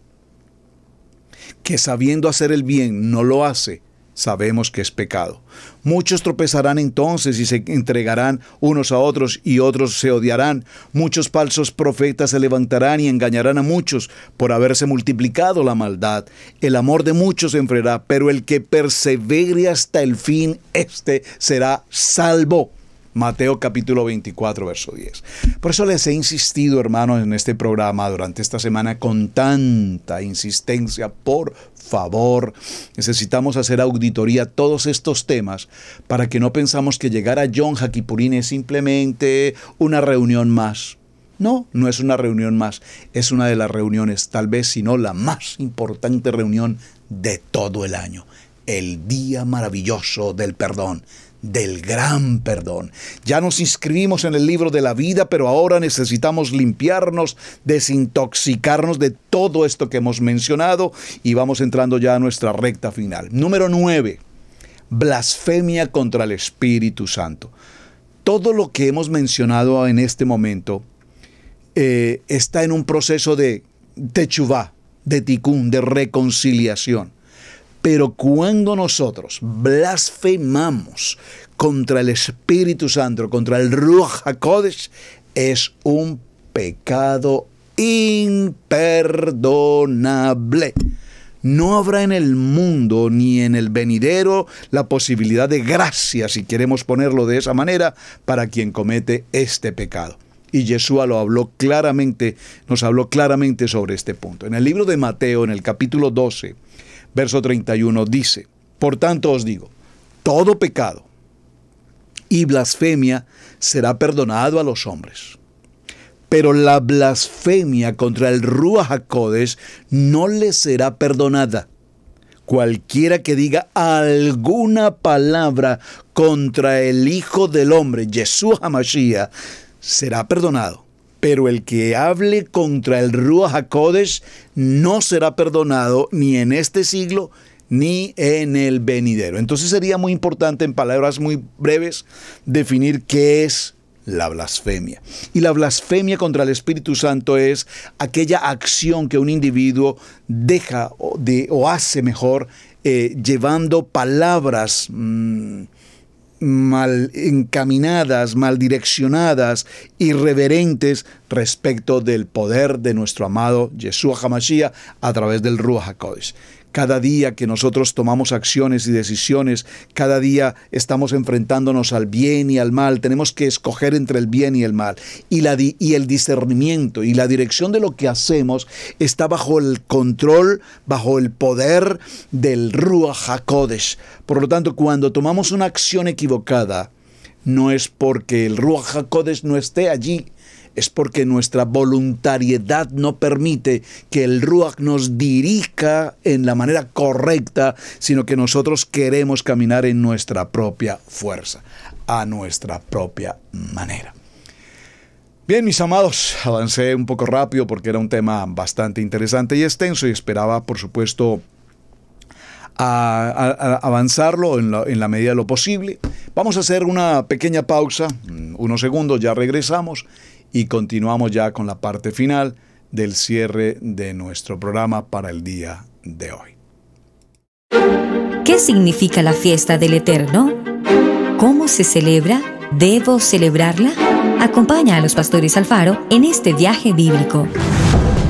que sabiendo hacer el bien no lo hace, sabemos que es pecado. Muchos tropezarán entonces y se entregarán unos a otros y otros se odiarán. Muchos falsos profetas se levantarán y engañarán a muchos por haberse multiplicado la maldad. El amor de muchos se enfriará, pero el que persevere hasta el fin, éste será salvo. Mateo capítulo 24, verso 10. Por eso les he insistido, hermanos, en este programa durante esta semana con tanta insistencia. Por favor, necesitamos hacer auditoría a todos estos temas para que no pensamos que llegar a Yom Kippurín es simplemente una reunión más. No, no es una reunión más. Es una de las reuniones, tal vez, si no la más importante reunión de todo el año. El día maravilloso del perdón. Del gran perdón. Ya nos inscribimos en el libro de la vida, pero ahora necesitamos limpiarnos, desintoxicarnos de todo esto que hemos mencionado y vamos entrando ya a nuestra recta final. Número 9. Blasfemia contra el Espíritu Santo. Todo lo que hemos mencionado en este momento está en un proceso de techuvá, de tikkun, de reconciliación. Pero cuando nosotros blasfemamos contra el Espíritu Santo, contra el Ruach HaKodesh, es un pecado imperdonable. No habrá en el mundo ni en el venidero la posibilidad de gracia, si queremos ponerlo de esa manera, para quien comete este pecado. Y Yeshua lo habló claramente, nos habló claramente sobre este punto. En el libro de Mateo, en el capítulo 12, verso 31 dice: por tanto os digo, todo pecado y blasfemia será perdonado a los hombres, pero la blasfemia contra el Ruach HaKodesh no le será perdonada. Cualquiera que diga alguna palabra contra el Hijo del Hombre, Yeshua HaMashiach, será perdonado. Pero el que hable contra el Ruach HaKodesh no será perdonado ni en este siglo ni en el venidero. Entonces sería muy importante, en palabras muy breves, definir qué es la blasfemia. Y la blasfemia contra el Espíritu Santo es aquella acción que un individuo deja o hace mejor, llevando palabras mal encaminadas, mal direccionadas, irreverentes respecto del poder de nuestro amado Yeshua HaMashiach a través del Ruach HaKodesh. Cada día que nosotros tomamos acciones y decisiones, cada día estamos enfrentándonos al bien y al mal. Tenemos que escoger entre el bien y el mal. Y el discernimiento y la dirección de lo que hacemos está bajo el control, bajo el poder del Ruach HaKodesh. Por lo tanto, cuando tomamos una acción equivocada, no es porque el Ruach HaKodesh no esté allí, es porque nuestra voluntariedad no permite que el Ruach nos dirija en la manera correcta, sino que nosotros queremos caminar en nuestra propia fuerza, a nuestra propia manera. Bien, mis amados, avancé un poco rápido porque era un tema bastante interesante y extenso y esperaba, por supuesto, a avanzarlo en la medida de lo posible. Vamos a hacer una pequeña pausa, unos segundos, ya regresamos. Y continuamos ya con la parte final del cierre de nuestro programa para el día de hoy. ¿Qué significa la fiesta del Eterno? ¿Cómo se celebra? ¿Debo celebrarla? Acompaña a los pastores Alfaro en este viaje bíblico.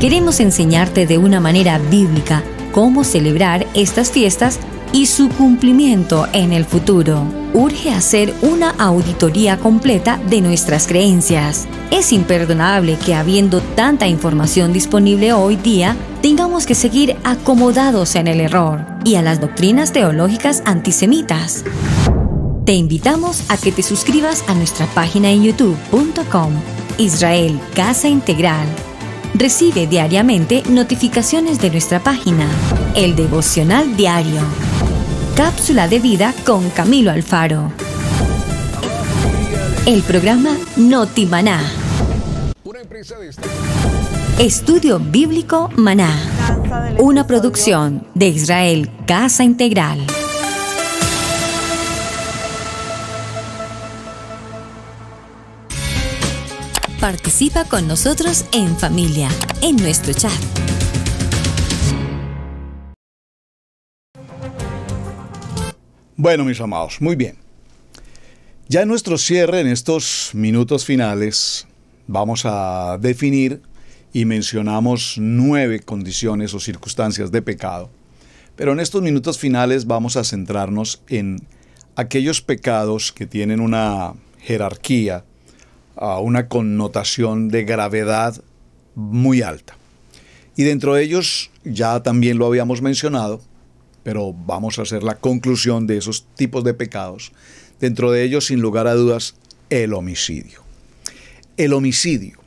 Queremos enseñarte de una manera bíblica cómo celebrar estas fiestas y su cumplimiento en el futuro. Urge hacer una auditoría completa de nuestras creencias. Es imperdonable que, habiendo tanta información disponible hoy día, tengamos que seguir acomodados en el error y a las doctrinas teológicas antisemitas. Te invitamos a que te suscribas a nuestra página en youtube.com, Israel Casa Integral. Recibe diariamente notificaciones de nuestra página, el devocional diario, Cápsula de Vida con Camilo Alfaro, el programa Noti Maná, Estudio Bíblico Maná, una producción de Israel Casa Integral. Participa con nosotros en familia, en nuestro chat. Bueno, mis amados, muy bien. Ya en nuestro cierre, en estos minutos finales, vamos a definir y mencionamos 9 condiciones o circunstancias de pecado. Pero en estos minutos finales vamos a centrarnos en aquellos pecados que tienen una jerarquía, una connotación de gravedad muy alta. Y dentro de ellos, ya también lo habíamos mencionado, pero vamos a hacer la conclusión de esos tipos de pecados. Dentro de ellos, sin lugar a dudas, el homicidio. El homicidio.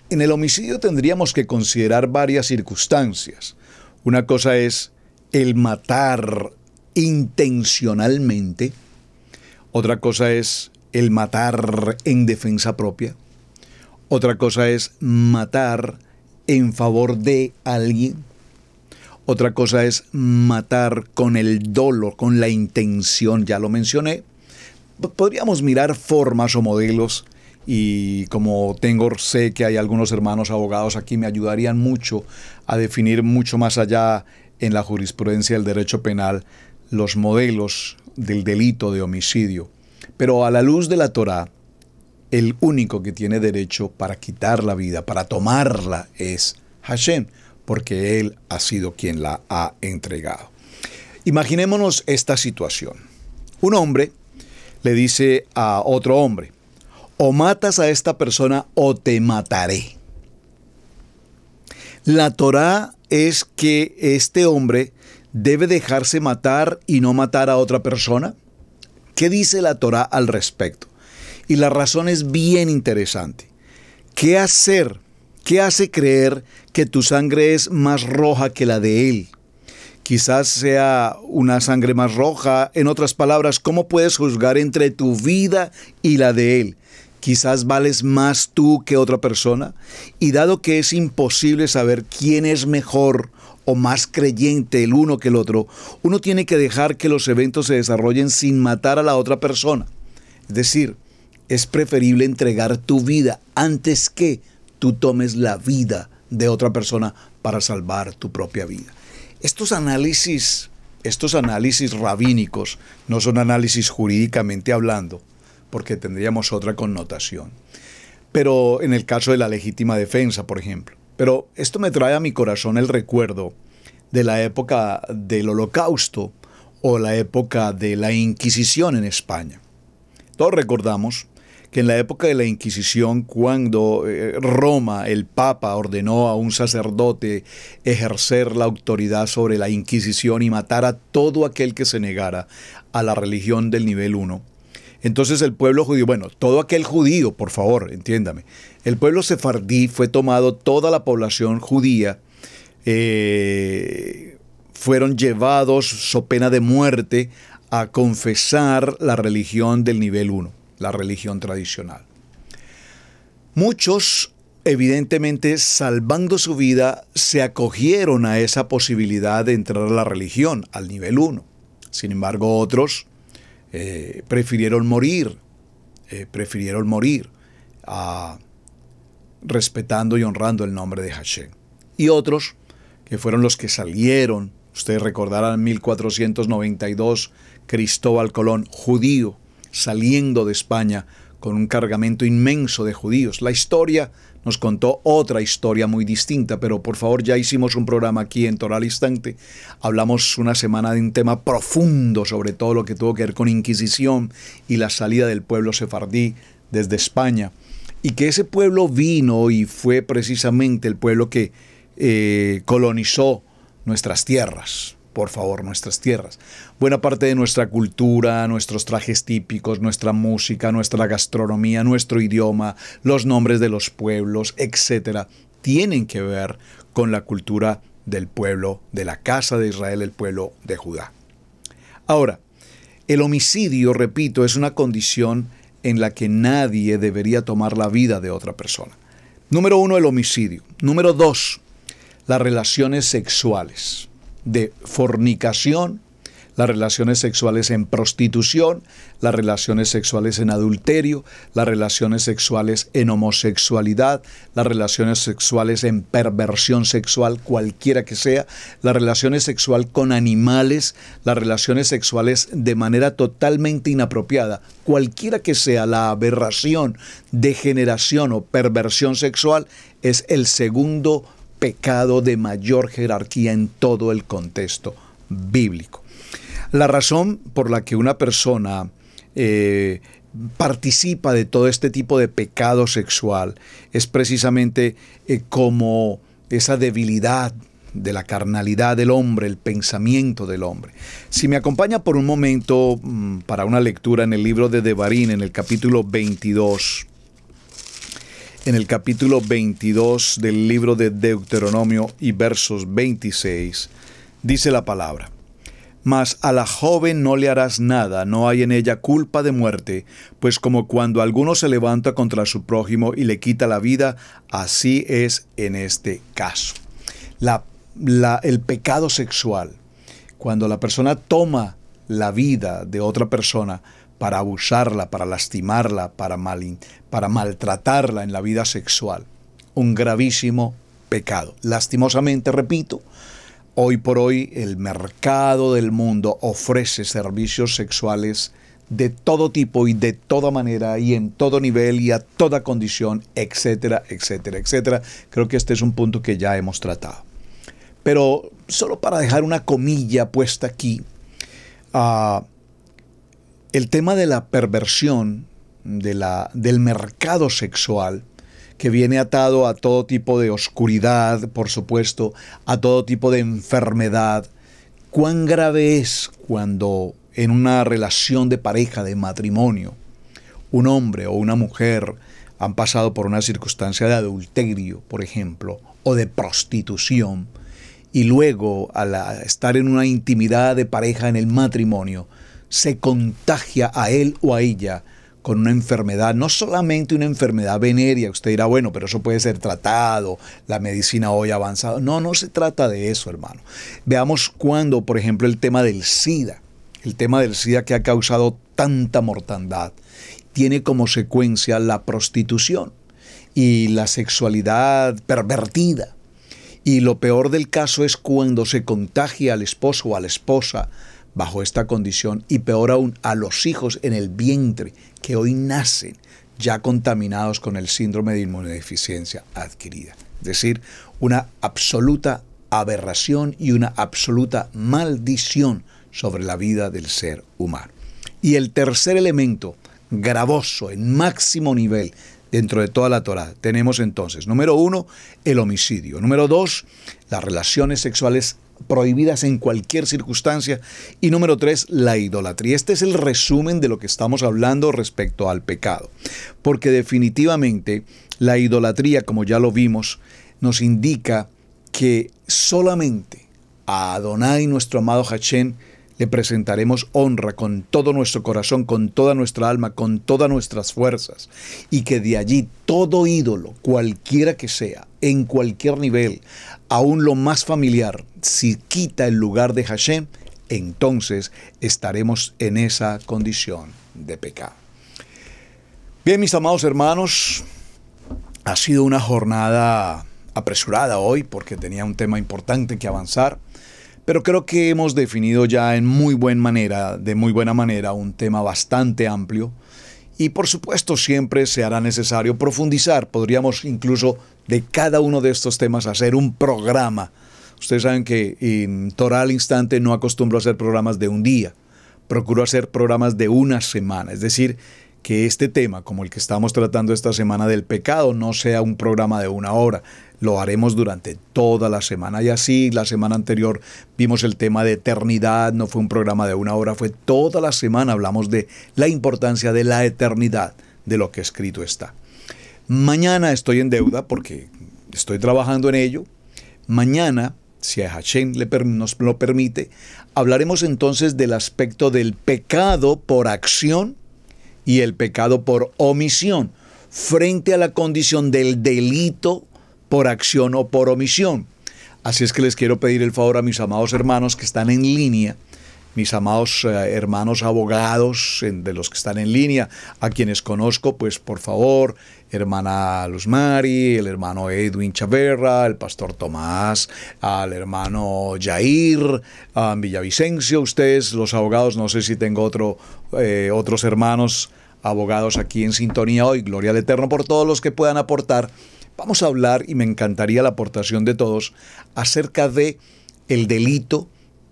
En el homicidio tendríamos que considerar varias circunstancias. Una cosa es el matar intencionalmente. Otra cosa es el matar en defensa propia. Otra cosa es matar en favor de alguien. Otra cosa es matar con el dolo, con la intención, ya lo mencioné. Podríamos mirar formas o modelos y como sé que hay algunos hermanos abogados aquí, me ayudarían mucho a definir mucho más allá en la jurisprudencia del derecho penal los modelos del delito de homicidio. Pero a la luz de la Torá, el único que tiene derecho para quitar la vida, para tomarla, es Hashem, porque Él ha sido quien la ha entregado. Imaginémonos esta situación. Un hombre le dice a otro hombre, o matas a esta persona o te mataré. La Torá es que este hombre debe dejarse matar y no matar a otra persona. ¿Qué dice la Torá al respecto? Y la razón es bien interesante. ¿Qué hacer? ¿Qué hace creer que tu sangre es más roja que la de él? Quizás sea una sangre más roja. En otras palabras, ¿cómo puedes juzgar entre tu vida y la de él? Quizás vales más tú que otra persona. Y dado que es imposible saber quién es mejor o más creyente el uno que el otro, uno tiene que dejar que los eventos se desarrollen sin matar a la otra persona. Es decir, es preferible entregar tu vida antes que tú tomes la vida de otra persona para salvar tu propia vida. Estos análisis rabínicos no son análisis jurídicamente hablando, porque tendríamos otra connotación. Pero en el caso de la legítima defensa, por ejemplo. Pero esto me trae a mi corazón el recuerdo de la época del Holocausto o la época de la Inquisición en España. Todos recordamos que en la época de la Inquisición, cuando Roma, el Papa, ordenó a un sacerdote ejercer la autoridad sobre la Inquisición y matar a todo aquel que se negara a la religión del nivel 1, entonces el pueblo judío, todo aquel judío, por favor, entiéndame, el pueblo sefardí fue tomado, toda la población judía, fueron llevados, so pena de muerte, a confesar la religión del nivel 1. La religión tradicional. Muchos, evidentemente, salvando su vida, se acogieron a esa posibilidad de entrar a la religión, al nivel 1. Sin embargo, otros prefirieron morir, respetando y honrando el nombre de Hashem. Y otros, que fueron los que salieron, ustedes recordarán en 1492, Cristóbal Colón, judío, saliendo de España con un cargamento inmenso de judíos. La historia nos contó otra historia muy distinta, pero por favor, ya hicimos un programa aquí en Torá al Instante. Hablamos una semana de un tema profundo sobre todo lo que tuvo que ver con Inquisición y la salida del pueblo sefardí desde España. Y que ese pueblo vino y fue precisamente el pueblo que colonizó nuestras tierras. Por favor, nuestras tierras. Buena parte de nuestra cultura, nuestros trajes típicos, nuestra música, nuestra gastronomía, nuestro idioma, los nombres de los pueblos, etcétera, tienen que ver con la cultura del pueblo, de la casa de Israel, el pueblo de Judá. Ahora, el homicidio, repito, es una condición en la que nadie debería tomar la vida de otra persona. Número 1, el homicidio. Número 2, las relaciones sexuales de fornicación, las relaciones sexuales en prostitución, las relaciones sexuales en adulterio, las relaciones sexuales en homosexualidad, las relaciones sexuales en perversión sexual, cualquiera que sea, las relaciones sexuales con animales, las relaciones sexuales de manera totalmente inapropiada, cualquiera que sea la aberración, degeneración o perversión sexual, es el segundo pecado de mayor jerarquía en todo el contexto bíblico. La razón por la que una persona participa de todo este tipo de pecado sexual es precisamente como esa debilidad de la carnalidad del hombre, el pensamiento del hombre. Si me acompaña por un momento para una lectura en el libro de Devarim, en el capítulo 22, en el capítulo 22 del libro de Deuteronomio y versos 26, dice la palabra: Mas a la joven no le harás nada, no hay en ella culpa de muerte, pues como cuando alguno se levanta contra su prójimo y le quita la vida, así es en este caso. El pecado sexual, cuando la persona toma la vida de otra persona para abusarla, para lastimarla, para maltratarla en la vida sexual, un gravísimo pecado. Lastimosamente, repito, hoy por hoy el mercado del mundo ofrece servicios sexuales de todo tipo y de toda manera y en todo nivel y a toda condición, etcétera, etcétera, etcétera. Creo que este es un punto que ya hemos tratado. Pero solo para dejar una comilla puesta aquí, el tema de la perversión del mercado sexual, que viene atado a todo tipo de oscuridad, por supuesto, a todo tipo de enfermedad. ¿Cuán grave es cuando en una relación de pareja, de matrimonio, un hombre o una mujer han pasado por una circunstancia de adulterio, por ejemplo, o de prostitución, y luego al estar en una intimidad de pareja en el matrimonio, se contagia a él o a ella con una enfermedad, no solamente una enfermedad venérea? Usted dirá, bueno, pero eso puede ser tratado, la medicina hoy ha avanzado. No, no se trata de eso, hermano. Veamos cuando, por ejemplo, el tema del SIDA que ha causado tanta mortandad, tiene como secuencia la prostitución y la sexualidad pervertida. Y lo peor del caso es cuando se contagia al esposo o a la esposa bajo esta condición, y peor aún a los hijos en el vientre que hoy nacen ya contaminados con el síndrome de inmunodeficiencia adquirida. Es decir, una absoluta aberración y una absoluta maldición sobre la vida del ser humano. Y el tercer elemento gravoso en máximo nivel dentro de toda la Torá tenemos entonces, número 1, el homicidio. Número 2, las relaciones sexuales prohibidas en cualquier circunstancia. Y número 3, la idolatría. Este es el resumen de lo que estamos hablando respecto al pecado. Porque definitivamente la idolatría, como ya lo vimos, nos indica que solamente a Adonai, nuestro amado Hashem, le presentaremos honra con todo nuestro corazón, con toda nuestra alma, con todas nuestras fuerzas, y que de allí todo ídolo, cualquiera que sea, en cualquier nivel, aún lo más familiar, si quita el lugar de Hashem, entonces estaremos en esa condición de pecado. Bien, mis amados hermanos, ha sido una jornada apresurada hoy porque tenía un tema importante que avanzar. Pero creo que hemos definido ya de muy buena manera, un tema bastante amplio. Y por supuesto siempre se hará necesario profundizar. Podríamos incluso de cada uno de estos temas hacer un programa. Ustedes saben que en Torah al Instante no acostumbro a hacer programas de un día. Procuro hacer programas de una semana. Es decir, que este tema, como el que estamos tratando esta semana del pecado, no sea un programa de 1 hora. Lo haremos durante toda la semana. Y así, la semana anterior vimos el tema de eternidad. No fue un programa de 1 hora, fue toda la semana. Hablamos de la importancia de la eternidad, de lo que escrito está. Mañana estoy en deuda porque estoy trabajando en ello. Mañana, si a Hashem nos lo permite, hablaremos entonces del aspecto del pecado por acción y el pecado por omisión, frente a la condición del delito por acción o por omisión. Así es que les quiero pedir el favor a mis amados hermanos que están en línea, mis amados hermanos abogados, de los que están en línea, a quienes conozco, pues por favor, hermana Luz Mari, el hermano Edwin Chaverra, el pastor Tomás, al hermano Jair, a Villavicencio, ustedes, los abogados, no sé si tengo otros hermanos abogados aquí en sintonía hoy. Gloria al Eterno por todos los que puedan aportar. Vamos a hablar, y me encantaría la aportación de todos, acerca de el delito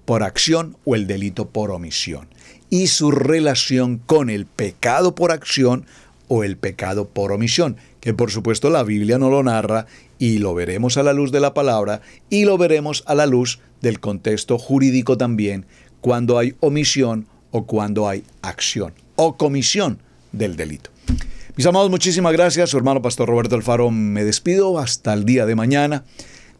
por acción o el delito por omisión y su relación con el pecado por acción o el pecado por omisión, que por supuesto la Biblia no lo narra, y lo veremos a la luz de la palabra y lo veremos a la luz del contexto jurídico también, cuando hay omisión o cuando hay acción o comisión del delito. Mis amados, muchísimas gracias. Su hermano Pastor Roberto Alfaro, me despido hasta el día de mañana.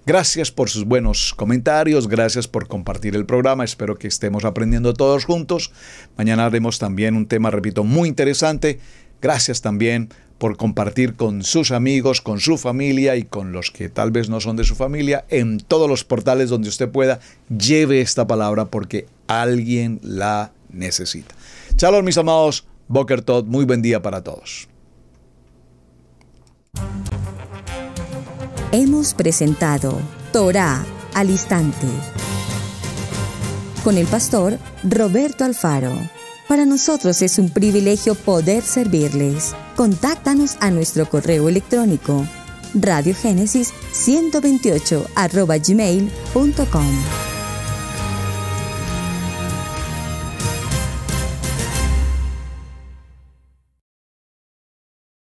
Gracias por sus buenos comentarios, gracias por compartir el programa, espero que estemos aprendiendo todos juntos. Mañana haremos también un tema, repito, muy interesante. Gracias también por compartir con sus amigos, con su familia y con los que tal vez no son de su familia, en todos los portales donde usted pueda. Lleve esta palabra porque alguien la necesita. Shalom, mis amados, Boker Tov, muy buen día para todos. Hemos presentado Torá al Instante con el pastor Roberto Alfaro. Para nosotros es un privilegio poder servirles. Contáctanos a nuestro correo electrónico radiogenesis128@gmail.com.